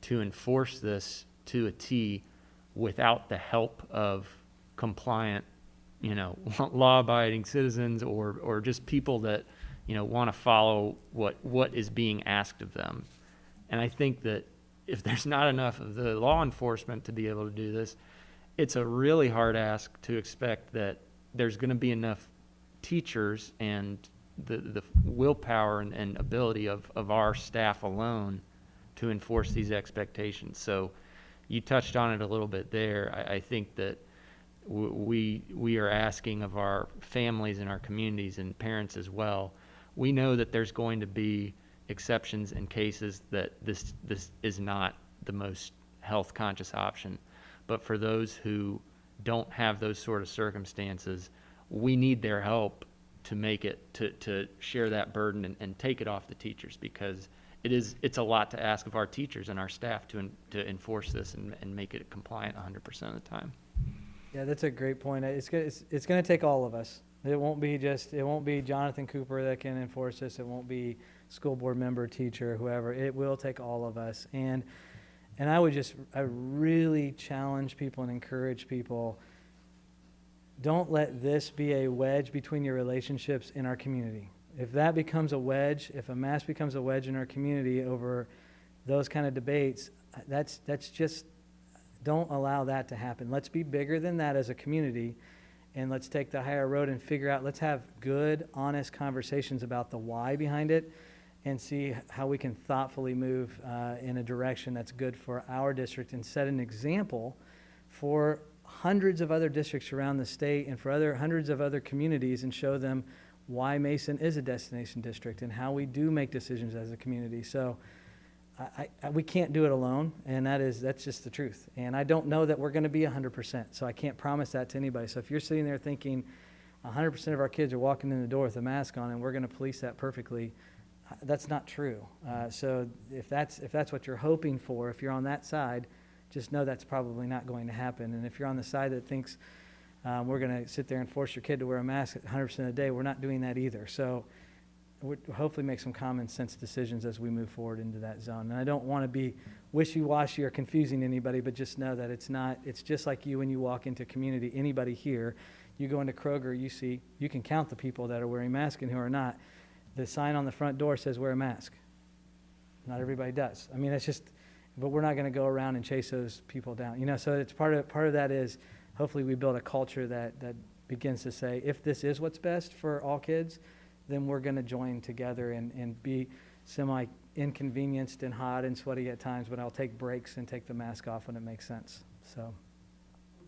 to enforce this to a T without the help of compliant, law-abiding citizens or just people that, want to follow what is being asked of them. And I think that if there's not enough of the law enforcement to be able to do this, it's a really hard ask to expect that there's going to be enough teachers and the willpower and ability of our staff alone to enforce these expectations. So you touched on it a little bit there. I think that we are asking of our families and our communities and parents as well. We know that there's going to be exceptions and cases that this is not the most health conscious option. But for those who don't have those sort of circumstances, we need their help to make it, to share that burden and take it off the teachers, because it's a lot to ask of our teachers and our staff to enforce this and make it compliant 100% of the time. Yeah, that's a great point. It's going to take all of us. It won't be Jonathan Cooper that can enforce this. It won't be school board member, teacher, whoever. It will take all of us. And I really challenge people and encourage people, don't let this be a wedge between your relationships in our community. If that becomes a wedge, if a mask becomes a wedge in our community over those kind of debates, that's just, don't allow that to happen. Let's be bigger than that as a community, and let's take the higher road and figure out, let's have good, honest conversations about the why behind it and see how we can thoughtfully move in a direction that's good for our district and set an example for hundreds of other districts around the state and for hundreds of other communities, and show them why Mason is a destination district and how we do make decisions as a community. So we can't do it alone, and that's just the truth. And I don't know that we're going to be 100%, so I can't promise that to anybody. So if you're sitting there thinking 100% of our kids are walking in the door with a mask on and we're going to police that perfectly, that's not true. So if that's what you're hoping for, if you're on that side, just know that's probably not going to happen. And if you're on the side that thinks we're going to sit there and force your kid to wear a mask 100% of the day, we're not doing that either. So we'll hopefully make some common sense decisions as we move forward into that zone. And I don't want to be wishy-washy or confusing anybody, but just know that it's just like you when you walk into community, anybody here, you go into Kroger, you can count the people that are wearing masks and who are not. The sign on the front door says wear a mask. Not everybody does. I mean, but we're not going to go around and chase those people down. So it's part of that is hopefully we build a culture that begins to say, if this is what's best for all kids, then we're going to join together and be semi-inconvenienced and hot and sweaty at times, but I'll take breaks and take the mask off when it makes sense. So,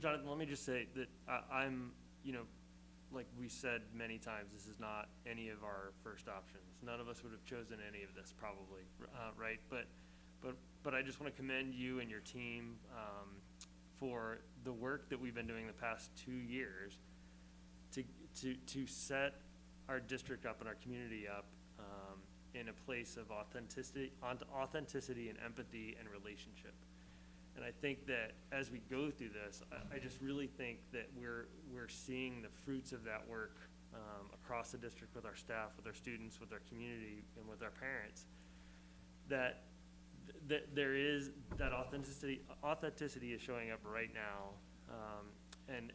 Jonathan, let me just say that I'm, like we said many times, this is not any of our first options. None of us would have chosen any of this probably, right? But I just want to commend you and your team for the work that we've been doing the past 2 years to set our district up and our community up in a place of authenticity and empathy and relationship. And I think that as we go through this, I just really think that we're seeing the fruits of that work across the district with our staff, with our students, with our community, and with our parents. That there is that authenticity is showing up right now, and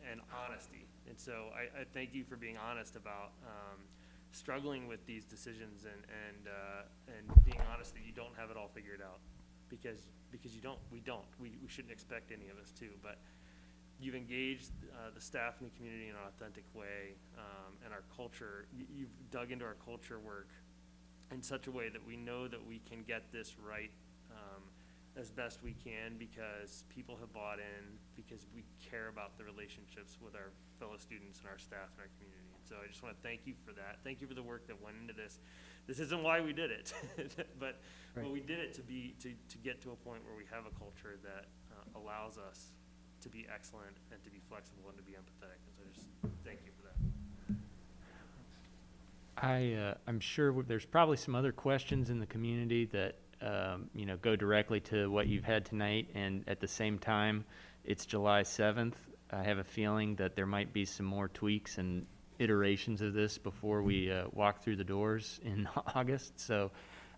honesty. And so I thank you for being honest about struggling with these decisions and being honest that you don't have it all figured out, because we shouldn't expect any of us to, but you've engaged the staff and the community in an authentic way, and our culture, you've dug into our culture work in such a way that we know that we can get this right as best we can, because people have bought in, because we care about the relationships with our fellow students and our staff and our community. And so I just want to thank you for that. Thank you for the work that went into this. This isn't why we did it, but we did it to get to a point where we have a culture that allows us to be excellent and to be flexible and to be empathetic. And so I just thank you for that. I'm sure there's probably some other questions in the community that go directly to what you've had tonight, and at the same time, it's July 7th. I have a feeling that there might be some more tweaks and iterations of this before we walk through the doors in August. So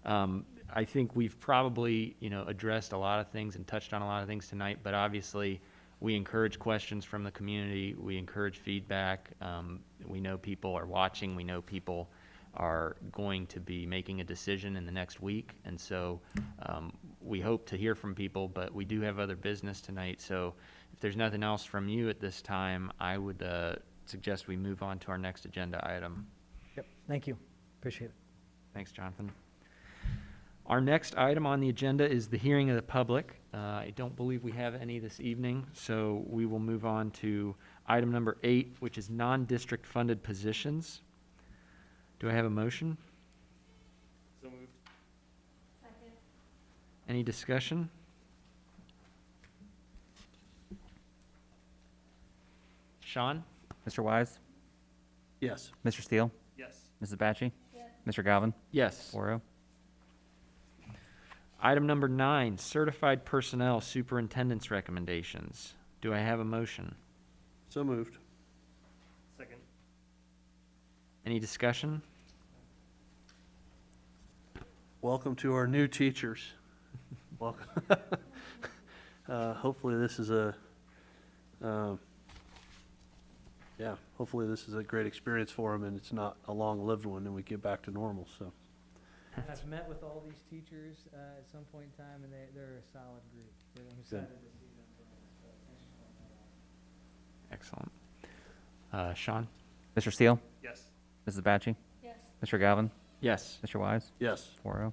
I think we've probably addressed a lot of things and touched on a lot of things tonight, but obviously we encourage questions from the community. We encourage feedback. We know people are watching. We know people are going to be making a decision in the next week, and so we hope to hear from people, but we do have other business tonight. So if there's nothing else from you at this time, I would suggest we move on to our next agenda item. Yep, thank you. Appreciate it. Thanks, Jonathan. Our next item on the agenda is the hearing of the public. I don't believe we have any this evening, so we will move on to item number 8, which is non-district funded positions. Do I have a motion? So moved. Any discussion? Sean? Mr. Wise? Yes. Mr. Steele? Yes. Mrs. Batchy? Mr. Galvin? Yes. 4-0. Item number 9, certified personnel superintendent's recommendations. Do I have a motion? So moved. Second. Any discussion? Welcome to our new teachers. Welcome. Hopefully this is hopefully this is a great experience for them, and it's not a long-lived one, and we get back to normal, so. I've met with all these teachers at some point in time, and they're a solid group. I'm excited to see them. So thanks for pointing that out. Excellent. Sean? Mr. Steele? Yes. Mrs. Batchy? Yes. Mr. Galvin? Yes. Mr. Wise? Yes. 4-0.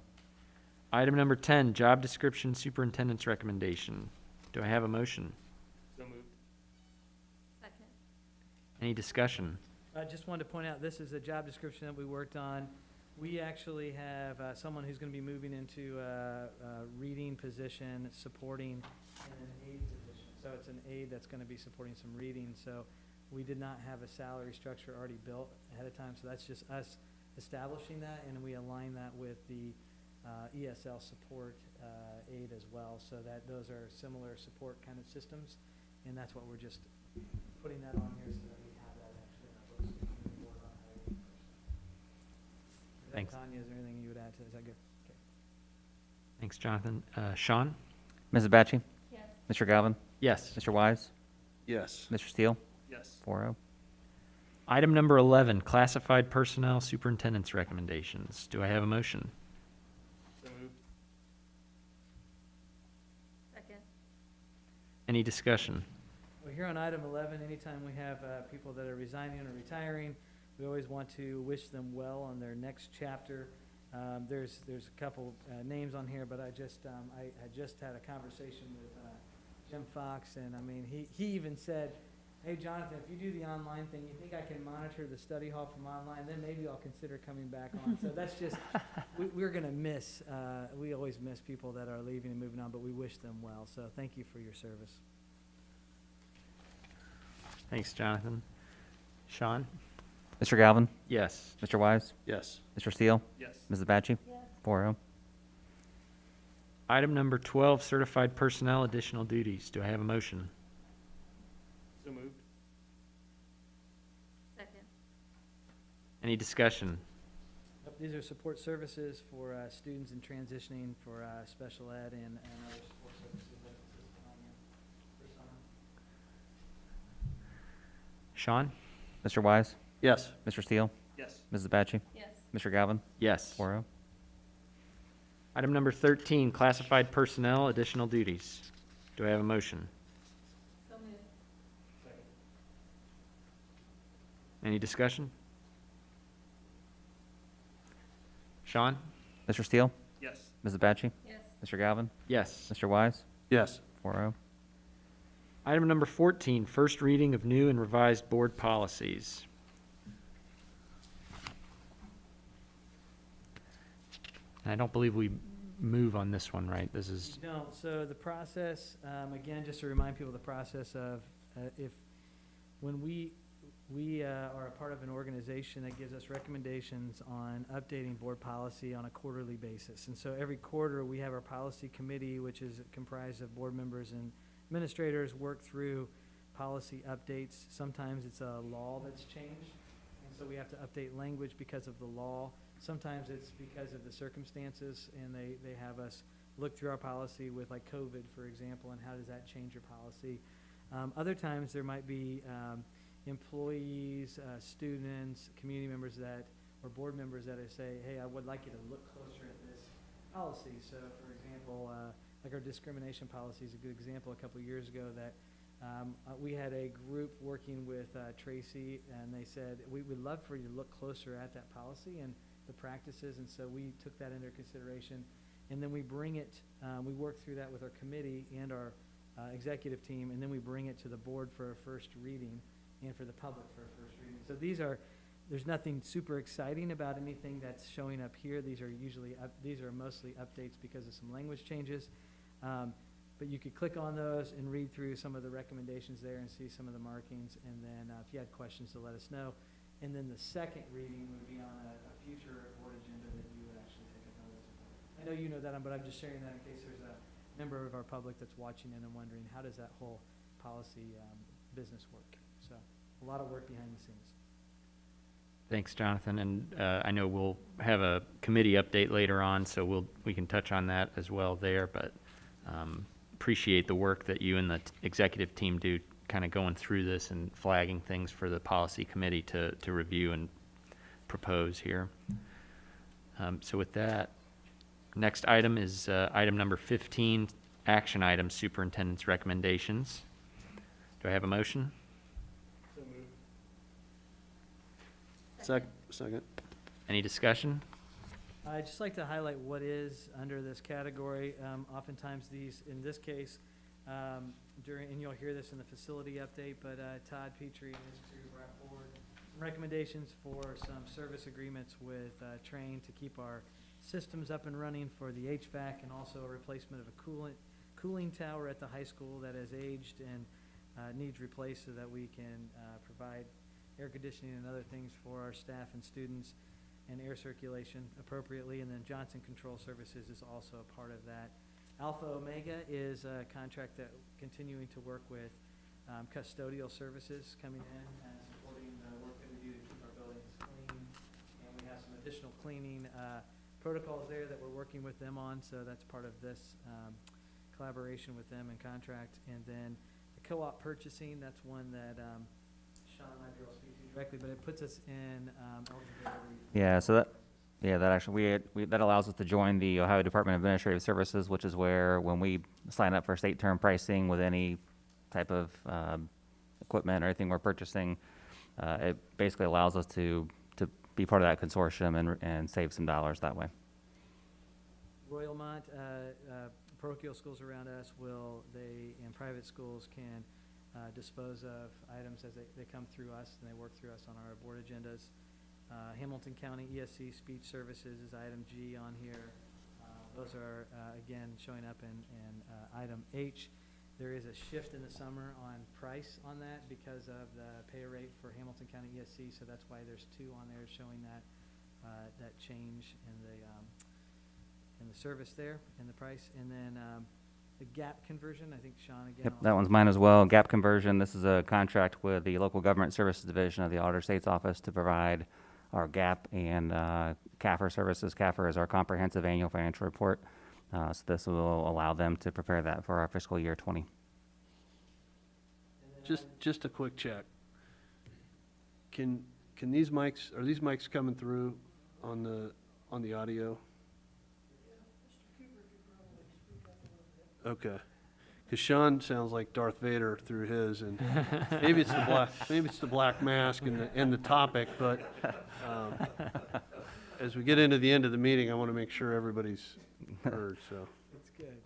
Item number 10, job description superintendent's recommendation. Do I have a motion? So moved. Second. Any discussion? I just wanted to point out, this is a job description that we worked on. We actually have someone who's going to be moving into a reading position, supporting an aid position. So it's an aide that's going to be supporting some reading. So we did not have a salary structure already built ahead of time. So that's just us establishing that, and we align that with the ESL support aid as well, so that those are similar support kind of systems. And that's what we're just putting that on here so that we have that actually in our books. So we can work on hiring. Thanks. Tanya, is there anything you would add to this? Is that good? Okay. Thanks, Jonathan. Sean? Mrs. Batchy? Yes. Mr. Galvin? Yes. Mr. Wise? Yes. Mr. Steele? Yes. 4-0. Item number 11, classified personnel superintendent's recommendations. Do I have a motion? So moved. Second. Any discussion? Well, here on item 11, anytime we have people that are resigning or retiring, we always want to wish them well on their next chapter. There's a couple names on here, but I just had a conversation with Jim Fox, and I mean, he even said, "Hey, Jonathan, if you do the online thing, you think I can monitor the study hall from online? Then maybe I'll consider coming back on." So that's just, we're going to miss, we always miss people that are leaving and moving on, but we wish them well. So thank you for your service. Thanks, Jonathan. Sean? Mr. Galvin? Yes. Mr. Wise? Yes. Mr. Steele? Yes. Mrs. Batchy? Yes. 4-0. Item number 12, certified personnel additional duties. Do I have a motion? So moved. Second. Any discussion? Yep, these are support services for students in transitioning for special ed and other support services that exist on here for summer. Sean? Mr. Wise? Yes. Mr. Steele? Yes. Mrs. Batchy? Yes. Mr. Galvin? Yes. 4-0. Item number 13, classified personnel additional duties. Do I have a motion? So moved. Any discussion? Sean? Mr. Steele? Yes. Mrs. Batchy? Yes. Mr. Galvin? Yes. Mr. Wise? Yes. 4-0. Item number 14, first reading of new and revised board policies. And I don't believe we move on this one, right? This is, You don't. So the process, again, just to remind people, the process of when we are a part of an organization that gives us recommendations on updating board policy on a quarterly basis. And so every quarter, we have our policy committee, which is comprised of board members and administrators, work through policy updates. Sometimes it's a law that's changed, and so we have to update language because of the law. Sometimes it's because of the circumstances, and they have us look through our policy with, like, COVID, for example, and how does that change your policy. Other times there might be employees, students, community members or board members that say, "Hey, I would like you to look closer at this policy." So, for example, like our discrimination policy is a good example. A couple of years ago that We had a group working with Tracy, and they said, we would love for you to look closer at that policy and the practices, and so we took that into consideration. And then we bring it, we work through that with our committee and our executive team, and then we bring it to the board for a first reading and for the public for a first reading. So there's nothing super exciting about anything that's showing up here. These are mostly updates because of some language changes. But you could click on those and read through some of the recommendations there and see some of the markings. And then if you had questions, to let us know. And then the second reading would be on a future board agenda that you would actually take a notice of. I know you know that, but I'm just sharing that in case there's a member of our public that's watching in and wondering, how does that whole policy business work? So a lot of work behind the scenes. Thanks, Jonathan. And I know we'll have a committee update later on, so we can touch on that as well there. But appreciate the work that you and the executive team do, kind of going through this and flagging things for the policy committee to review and propose here. So with that, next item is item number 15, action items, superintendent's recommendations. Do I have a motion? Second. Any discussion? I'd just like to highlight what is under this category. Oftentimes in this case, and you'll hear this in the facility update, but Todd Petrie and his crew brought forward recommendations for some service agreements with Train to keep our systems up and running for the HVAC, and also a replacement of a cooling tower at the high school that has aged and needs replaced so that we can provide air conditioning and other things for our staff and students, and air circulation appropriately. And then Johnson Control Services is also a part of that. Alpha Omega is a contract that continuing to work with custodial services coming in and supporting the work that we do to keep our buildings clean. And we have some additional cleaning protocols there that we're working with them on, so that's part of this collaboration with them and contract. And then the co-op purchasing, that's one that Sean might be able to speak to directly, but it puts us in eligibility. Yeah, so that actually, that allows us to join the Ohio Department of Administrative Services, which is where when we sign up for state term pricing with any type of equipment or anything we're purchasing, it basically allows us to be part of that consortium and save some dollars that way. Royalmont, parochial schools around us and private schools can dispose of items as they come through us, and they work through us on our board agendas. Hamilton County ESC Speech Services is item G on here. Those are, again, showing up in item H. There is a shift in the summer on price on that because of the pay rate for Hamilton County ESC, so that's why there's two on there showing that change in the service there, in the price. And then the gap conversion, I think Sean again. Yep, that one's mine as well. Gap conversion, this is a contract with the Local Government Services Division of the Auditor State's Office to provide our gap and CAFR services. CAFR is our comprehensive annual financial report. So this will allow them to prepare that for our fiscal year 20. Just a quick check. Can these mics, are these mics coming through on the audio? Okay, because Sean sounds like Darth Vader through his, and maybe it's the black mask and the topic. But as we get into the end of the meeting, I want to make sure everybody's heard. So that's good.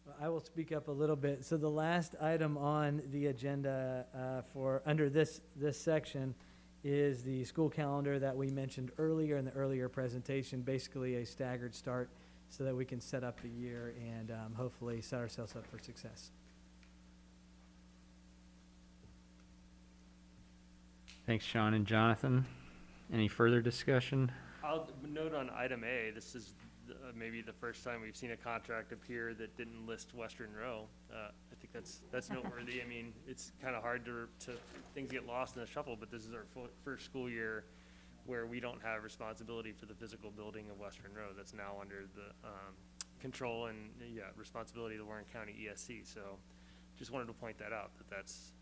Well, I will speak up a little bit. So the last item on the agenda for under this section is the school calendar that we mentioned earlier in the earlier presentation. Basically, a staggered start, so that we can set up the year and hopefully set ourselves up for success. Thanks, Sean and Jonathan. Any further discussion? I'll note on item A, this is maybe the first time we've seen a contract appear that didn't list Western Row. I think that's noteworthy. I mean, it's kind of hard to things get lost in the shuffle, but this is our first school year where we don't have responsibility for the physical building of Western Road. That's now under the control and responsibility of the Warren County ESC. So just wanted to point that out, that's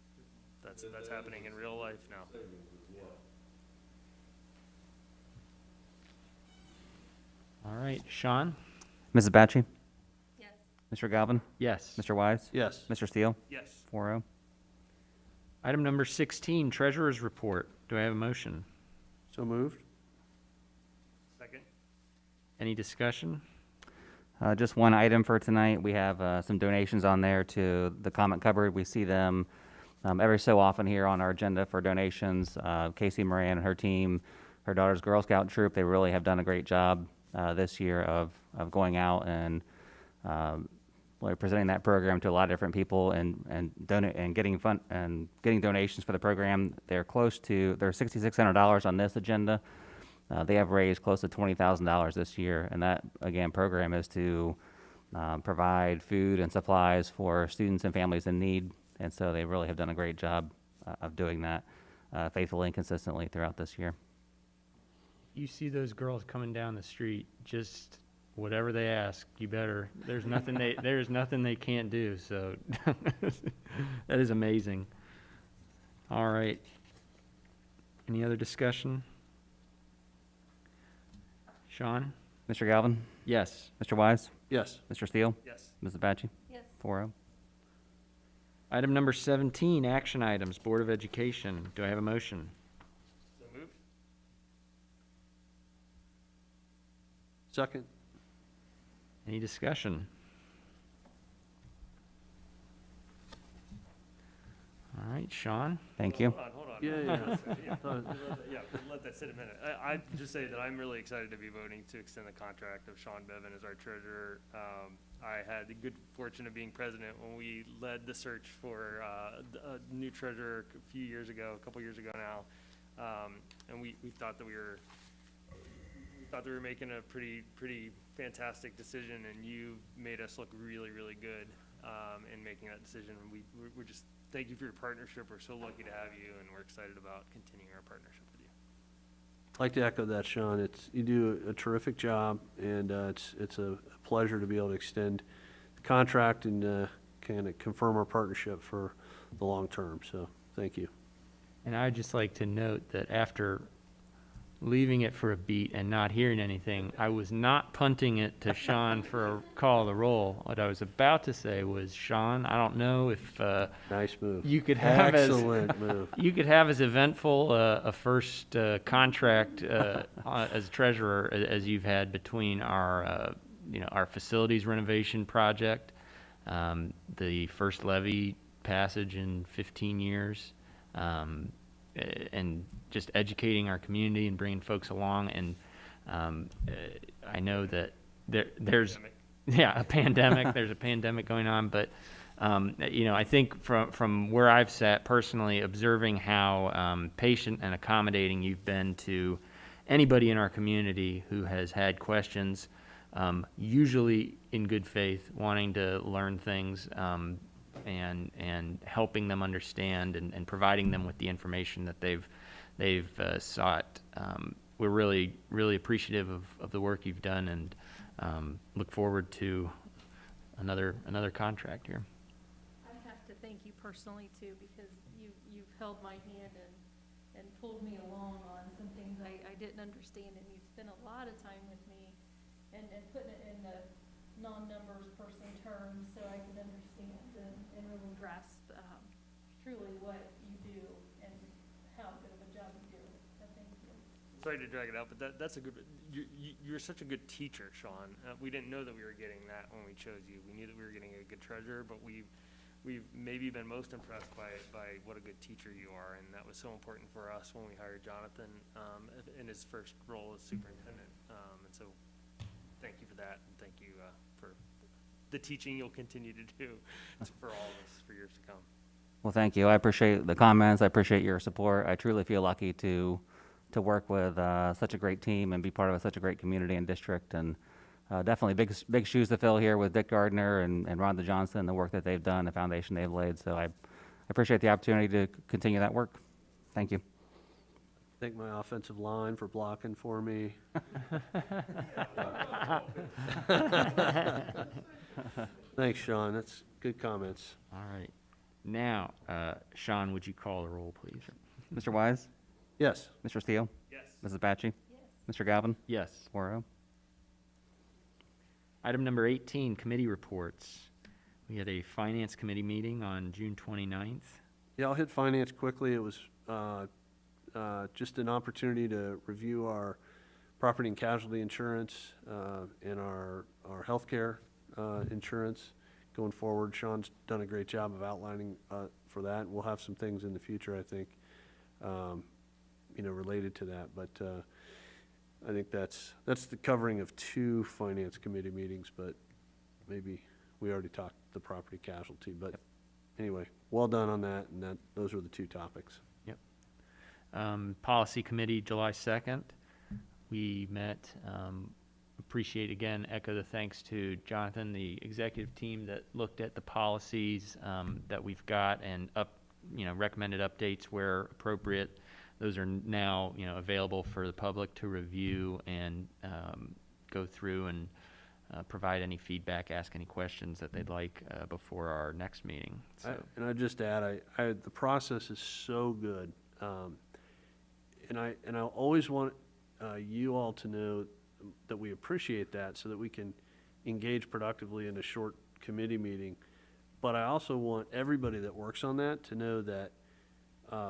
happening in real life now. All right, Sean? Mrs. Batchy? Yes. Mr. Galvin? Yes. Mr. Wise? Yes. Mr. Steele? Yes. 4-0. Item number 16, Treasurer's Report. Do I have a motion? So moved? Second? Any discussion? Just one item for tonight. We have some donations on there to the comment cupboard. We see them every so often here on our agenda for donations. Casey Moran and her team, her daughter's Girl Scout troop, they really have done a great job this year of going out and really presenting that program to a lot of different people and getting getting donations for the program. They're $6,600 on this agenda. They have raised close to $20,000 this year, and that, again, program is to provide food and supplies for students and families in need, and so they really have done a great job of doing that faithfully and consistently throughout this year. You see those girls coming down the street, just whatever they ask, you better, there's nothing they can't do, so that is amazing. All right. Any other discussion? Sean? Mr. Galvin? Yes. Mr. Wise? Yes. Mr. Steele? Yes. Mrs. Batchy? Yes. 4-0. Item number 17, action items, Board of Education. Do I have a motion? So moved? Second? Any discussion? All right, Sean? Thank you. Hold on. Yeah. Yeah, let that sit a minute. I'd just say that I'm really excited to be voting to extend the contract of Sean Bevan as our treasurer. I had the good fortune of being president when we led the search for a new treasurer a couple years ago now. And we thought that we were making a pretty fantastic decision, and you made us look really, really good in making that decision. We're just, thank you for your partnership. We're so lucky to have you, and we're excited about continuing our partnership with you. I'd like to echo that, Sean. You do a terrific job, and it's a pleasure to be able to extend the contract and kind of confirm our partnership for the long term. So thank you. And I'd just like to note that after leaving it for a beat and not hearing anything, I was not punting it to Sean for a call of the roll. What I was about to say was, Sean, I don't know if Nice move. you could have Excellent move. you could have as eventful a first contract as treasurer as you've had between our our facilities renovation project, the first levy passage in 15 years. And just educating our community and bringing folks along. And I know that there's a pandemic. There's a pandemic going on, but I think from where I've sat personally, observing how patient and accommodating you've been to anybody in our community who has had questions, usually in good faith, wanting to learn things. And helping them understand and providing them with the information that they've sought. We're really, really appreciative of the work you've done, and look forward to another contract here. I have to thank you personally too, because you've held my hand and pulled me along on some things I didn't understand, and you've spent a lot of time with me and putting it in the non-numbers person terms so I could understand and really grasp truly what you do and how good of a job you do. So thank you. Sorry to drag it out, but that's a good, you're such a good teacher, Sean. We didn't know that we were getting that when we chose you. We knew that we were getting a good treasurer, but we've maybe been most impressed by what a good teacher you are, and that was so important for us when we hired Jonathan in his first role as superintendent. And so thank you for that, and thank you for the teaching you'll continue to do for all of us for years to come. Well, thank you. I appreciate the comments. I appreciate your support. I truly feel lucky to work with such a great team and be part of such a great community and district. And definitely big shoes to fill here with Dick Gardner and Rhonda Johnson, the work that they've done, the foundation they've laid. So I appreciate the opportunity to continue that work. Thank you. Thank my offensive line for blocking for me. Thanks, Sean. That's good comments. All right. Now, Sean, would you call the roll, please? Mr. Wise? Yes. Mr. Steele? Yes. Mrs. Batchy? Yes. Mr. Galvin? Yes. 4-0. Item number 18, committee reports. We had a finance committee meeting on June 29th. Yeah, I'll hit finance quickly. It was just an opportunity to review our property and casualty insurance and our healthcare insurance going forward. Sean's done a great job of outlining for that. We'll have some things in the future, I think, related to that. But I think that's the covering of 2 finance committee meetings, but maybe we already talked the property casualty. But anyway, well done on that, and those were the 2 topics. Yep. Policy committee, July 2nd. We met, appreciate again, echo the thanks to Jonathan, the executive team that looked at the policies that we've got and recommended updates where appropriate. Those are now, available for the public to review and go through and provide any feedback, ask any questions that they'd like before our next meeting. So. And I'd just add, the process is so good, and I always want you all to know that we appreciate that, so that we can engage productively in a short committee meeting. But I also want everybody that works on that to know that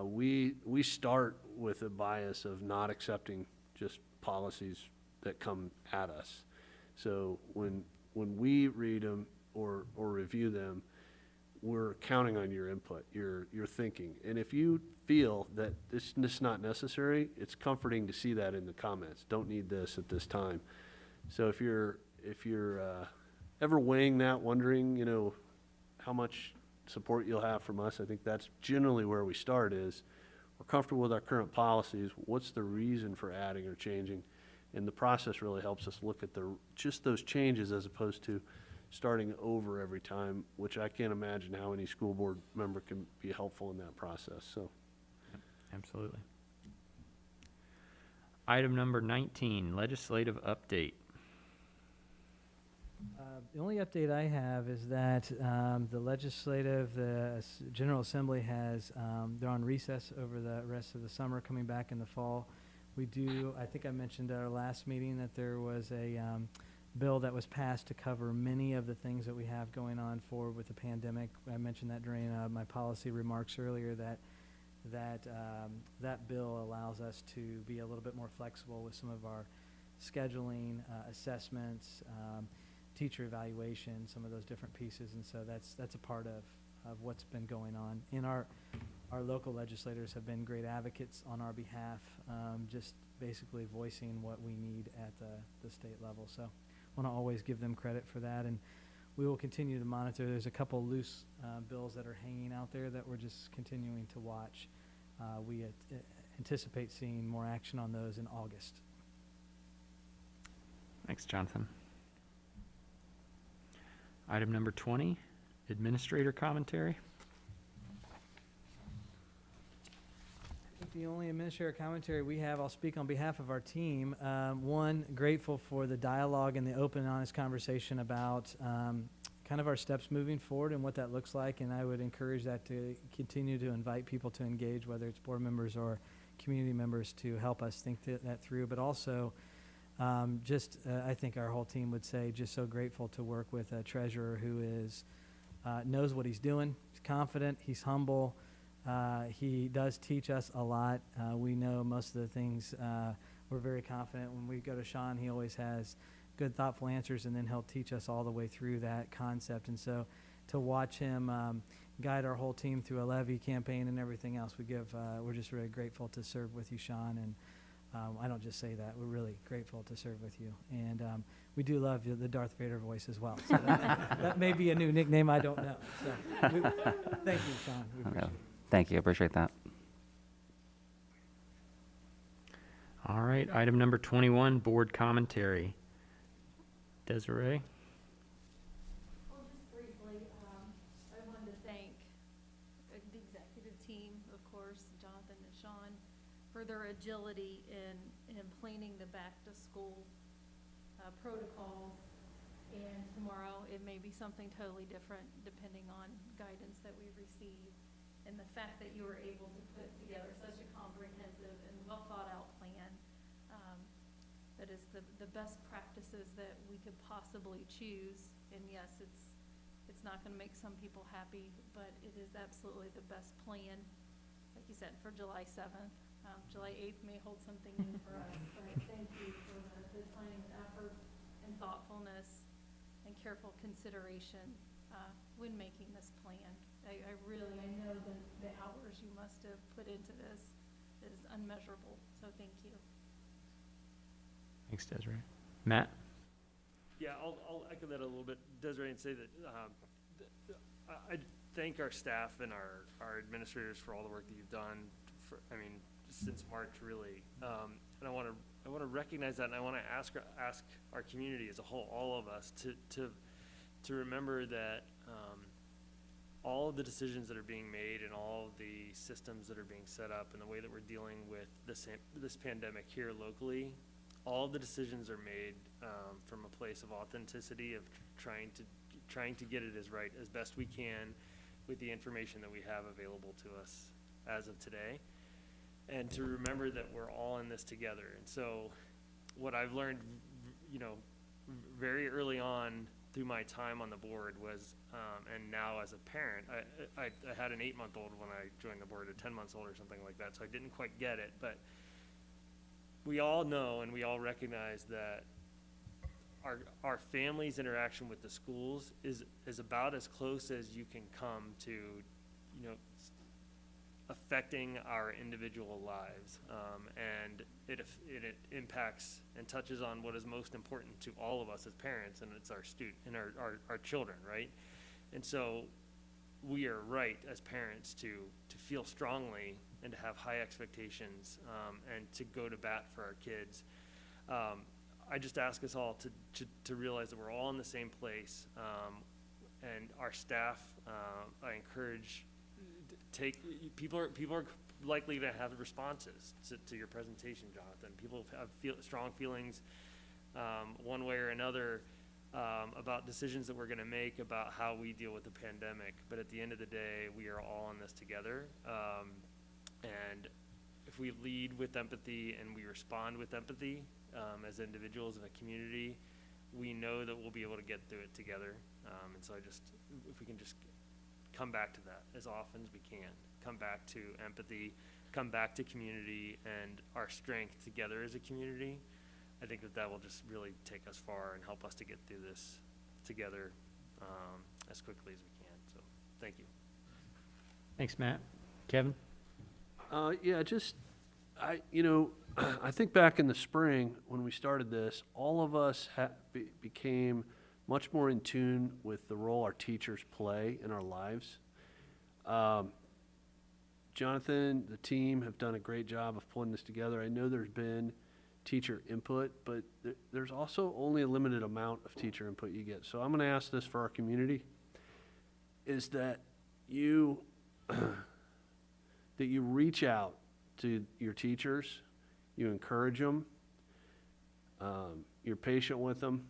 we start with a bias of not accepting just policies that come at us. So when we read them or review them, we're counting on your input, your thinking. And if you feel that this is not necessary, it's comforting to see that in the comments. Don't need this at this time. So if you're ever weighing that, wondering, how much support you'll have from us, I think that's generally where we start. Is we're comfortable with our current policies. What's the reason for adding or changing? And the process really helps us look at just those changes, as opposed to starting over every time, which I can't imagine how any school board member can be helpful in that process. So, absolutely. Item number 19, legislative update. The only update I have is that the General Assembly they're on recess over the rest of the summer, coming back in the fall. I think I mentioned at our last meeting that there was a bill that was passed to cover many of the things that we have going on forward with the pandemic. I mentioned that during my policy remarks earlier, that bill allows us to be a little bit more flexible with some of our scheduling, assessments, teacher evaluation, some of those different pieces. And so that's a part of what's been going on. And our local legislators have been great advocates on our behalf, just basically voicing what we need at the state level. So I want to always give them credit for that, and we will continue to monitor. There's a couple loose bills that are hanging out there that we're just continuing to watch. We anticipate seeing more action on those in August. Thanks, Jonathan. Item number 20, administrator commentary. The only administrator commentary we have, I'll speak on behalf of our team. One, grateful for the dialogue and the open and honest conversation about kind of our steps moving forward and what that looks like, and I would encourage that to continue to invite people to engage, whether it's board members or community members, to help us think that through. But also, I think our whole team would say, just so grateful to work with a treasurer who knows what he's doing. He's confident, he's humble. He does teach us a lot. We know most of the things. We're very confident. When we go to Sean, he always has good, thoughtful answers, and then he'll teach us all the way through that concept. And so to watch him guide our whole team through a levy campaign and everything else, we're just really grateful to serve with you, Sean. And I don't just say that. We're really grateful to serve with you. And we do love the Darth Vader voice as well. So that may be a new nickname. I don't know. So thank you, Sean. We appreciate it. Thank you, appreciate that. All right, item number 21, board commentary. Desiree? Well, just briefly, I wanted to thank the executive team, of course, Jonathan and Sean, for their agility in planning the back-to-school protocols. And tomorrow, it may be something totally different depending on guidance that we receive. And the fact that you were able to put together such a comprehensive and well-thought-out plan that is the best practices that we could possibly choose. And yes, it's not gonna make some people happy, but it is absolutely the best plan, like you said, for July 7th. July 8th may hold something new for us, but thank you for the time, effort, and thoughtfulness and careful consideration when making this plan. I know the hours you must have put into this is unmeasurable, so thank you. Thanks, Desiree. Matt? Yeah, I'll echo that a little bit, Desiree, and say that I thank our staff and our administrators for all the work that you've done since March, really. And I want to recognize that, and I want to ask our community as a whole, all of us, to remember that all of the decisions that are being made and all of the systems that are being set up and the way that we're dealing with this pandemic here locally, all of the decisions are made from a place of authenticity, of trying to get it as best we can with the information that we have available to us as of today, and to remember that we're all in this together. And so what I've learned, very early on through my time on the board was, and now as a parent, I had an 8-month-old when I joined the board, or 10 months old or something like that, so I didn't quite get it, but we all know and we all recognize that our family's interaction with the schools is about as close as you can come to, affecting our individual lives, and it impacts and touches on what is most important to all of us as parents, and it's our children, right? And so we are right as parents to feel strongly and to have high expectations, and to go to bat for our kids. I just ask us all to realize that we're all in the same place, and our staff, I encourage, people are likely to have responses to your presentation, Jonathan. People have strong feelings one way or another about decisions that we're going to make about how we deal with the pandemic. But at the end of the day, we are all in this together. And if we lead with empathy and we respond with empathy as individuals in a community, we know that we'll be able to get through it together. And so if we can just come back to that as often as we can, come back to empathy, come back to community and our strength together as a community, I think that will just really take us far and help us to get through this together as quickly as we can. So thank you. Thanks, Matt. Kevin? I think back in the spring when we started this, all of us became much more in tune with the role our teachers play in our lives. Jonathan, the team have done a great job of pulling this together. I know there's been teacher input, but there's also only a limited amount of teacher input you get. So I'm going to ask this for our community, is that you reach out to your teachers, you encourage them, you're patient with them,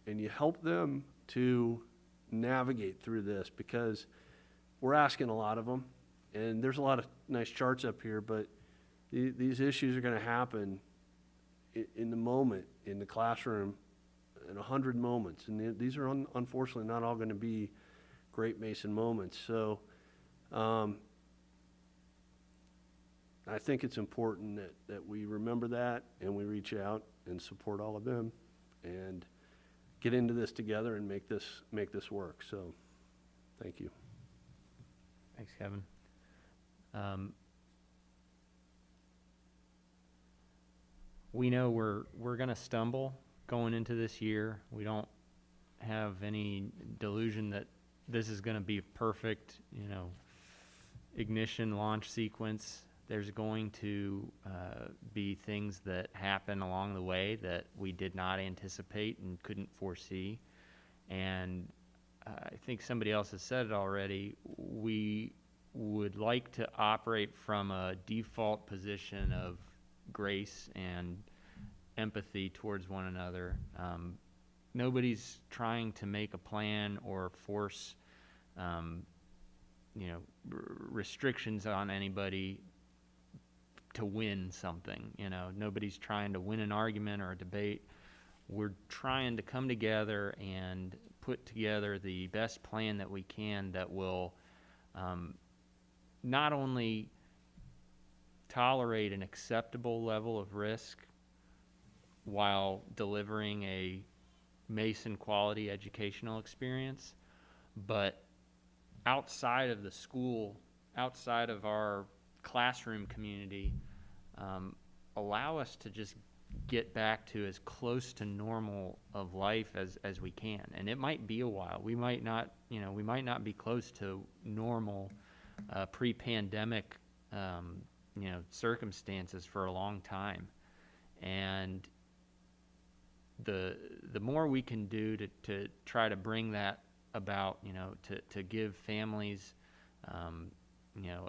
and you help them to navigate through this, because we're asking a lot of them, and there's a lot of nice charts up here, but these issues are going to happen in the moment, in the classroom, in 100 moments, and these are unfortunately not all going to be Great Mason moments. So I think it's important that we remember that, and we reach out and support all of them and get into this together and make this work. So thank you. Thanks, Kevin. We know we're going to stumble going into this year. We don't have any delusion that this is going to be perfect, ignition launch sequence. There's going to be things that happen along the way that we did not anticipate and couldn't foresee. And I think somebody else has said it already. We would like to operate from a default position of grace and empathy towards one another. Nobody's trying to make a plan or force, restrictions on anybody to win something. You know, nobody's trying to win an argument or a debate. We're trying to come together and put together the best plan that we can that will not only tolerate an acceptable level of risk while delivering a Mason quality educational experience, but outside of the school, outside of our classroom community, allow us to just get back to as close to normal of life as we can. And it might be a while. We might not, you know, we might not be close to normal pre-pandemic, you know, circumstances for a long time. And the more we can do to try to bring that about, you know, to give families, you know,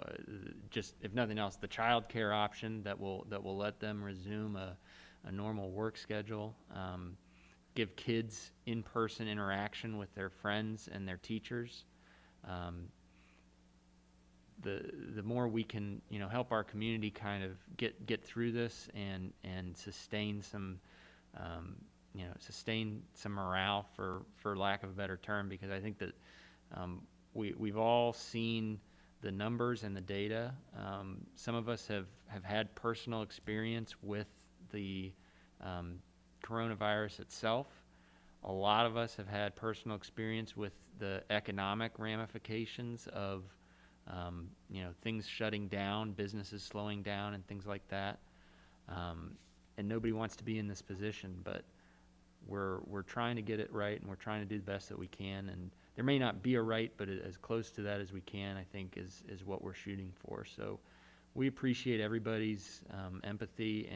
just if nothing else, the child care option that will let them resume a normal work schedule, give kids in-person interaction with their friends and their teachers. The more we can, you know, help our community kind of get through this and sustain some, you know, sustain some morale, for lack of a better term, because I think that we've all seen the numbers and the data. Some of us have had personal experience with the coronavirus itself. A lot of us have had personal experience with the economic ramifications of you know, things shutting down, businesses slowing down, and things like that. And nobody wants to be in this position, but we're trying to get it right, and we're trying to do the best that we can. And there may not be a right, but as close to that as we can, I think, is what we're shooting for. So we appreciate everybody's empathy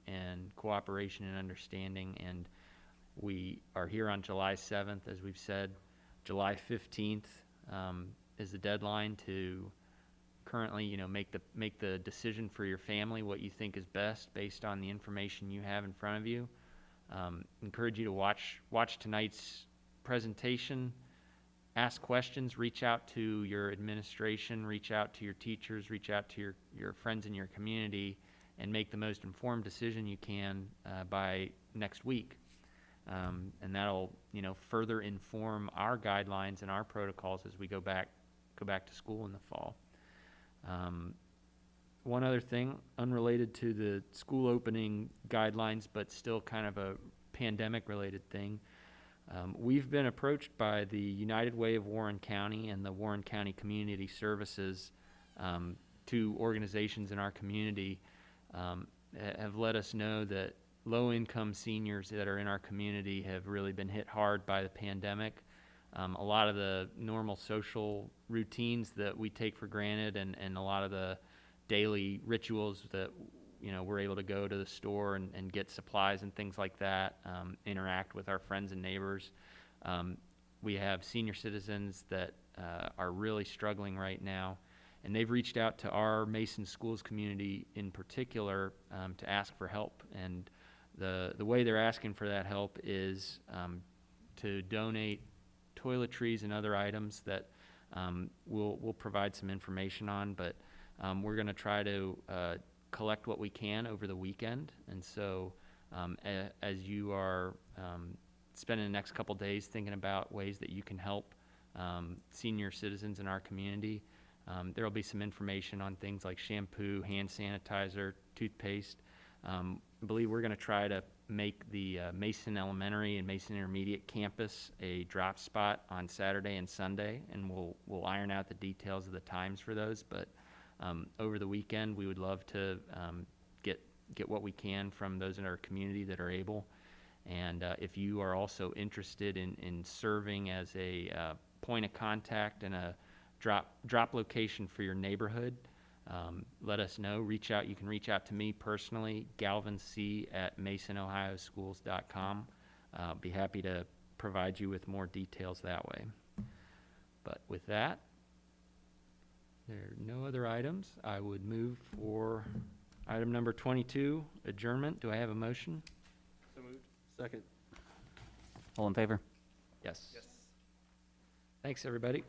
and cooperation and understanding. And we are here on July 7th, as we've said. July 15th is the deadline to currently, you know, make the decision for your family, what you think is best based on the information you have in front of you. Encourage you to watch tonight's presentation, ask questions, reach out to your administration, reach out to your teachers, reach out to your friends in your community, and make the most informed decision you can by next week. And that'll, you know, further inform our guidelines and our protocols as we go back to school in the fall. One other thing, unrelated to the school opening guidelines, but still kind of a pandemic-related thing. We've been approached by the United Way of Warren County and the Warren County Community Services, two organizations in our community, have let us know that low-income seniors that are in our community have really been hit hard by the pandemic. A lot of the normal social routines that we take for granted, and a lot of the daily rituals that, you know, we're able to go to the store and get supplies and things like that, interact with our friends and neighbors. We have senior citizens that are really struggling right now, and they've reached out to our Mason Schools community in particular to ask for help. And the way they're asking for that help is to donate toiletries and other items that we'll provide some information on, but we're going to try to collect what we can over the weekend. And so as you are spending the next couple days thinking about ways that you can help senior citizens in our community, there will be some information on things like shampoo, hand sanitizer, toothpaste. I believe we're going to try to make the Mason Elementary and Mason Intermediate campus a drop spot on Saturday and Sunday, and we'll iron out the details of the times for those. But over the weekend, we would love to get what we can from those in our community that are able. And if you are also interested in serving as a point of contact and a drop location for your neighborhood, let us know. Reach out. You can reach out to me personally, galvinc@masonohioschools.com. Be happy to provide you with more details that way. But with that, there are no other items. I would move for item number 22, adjournment. Do I have a motion? So moved. Second. All in favor? Yes. Yes. Thanks, everybody.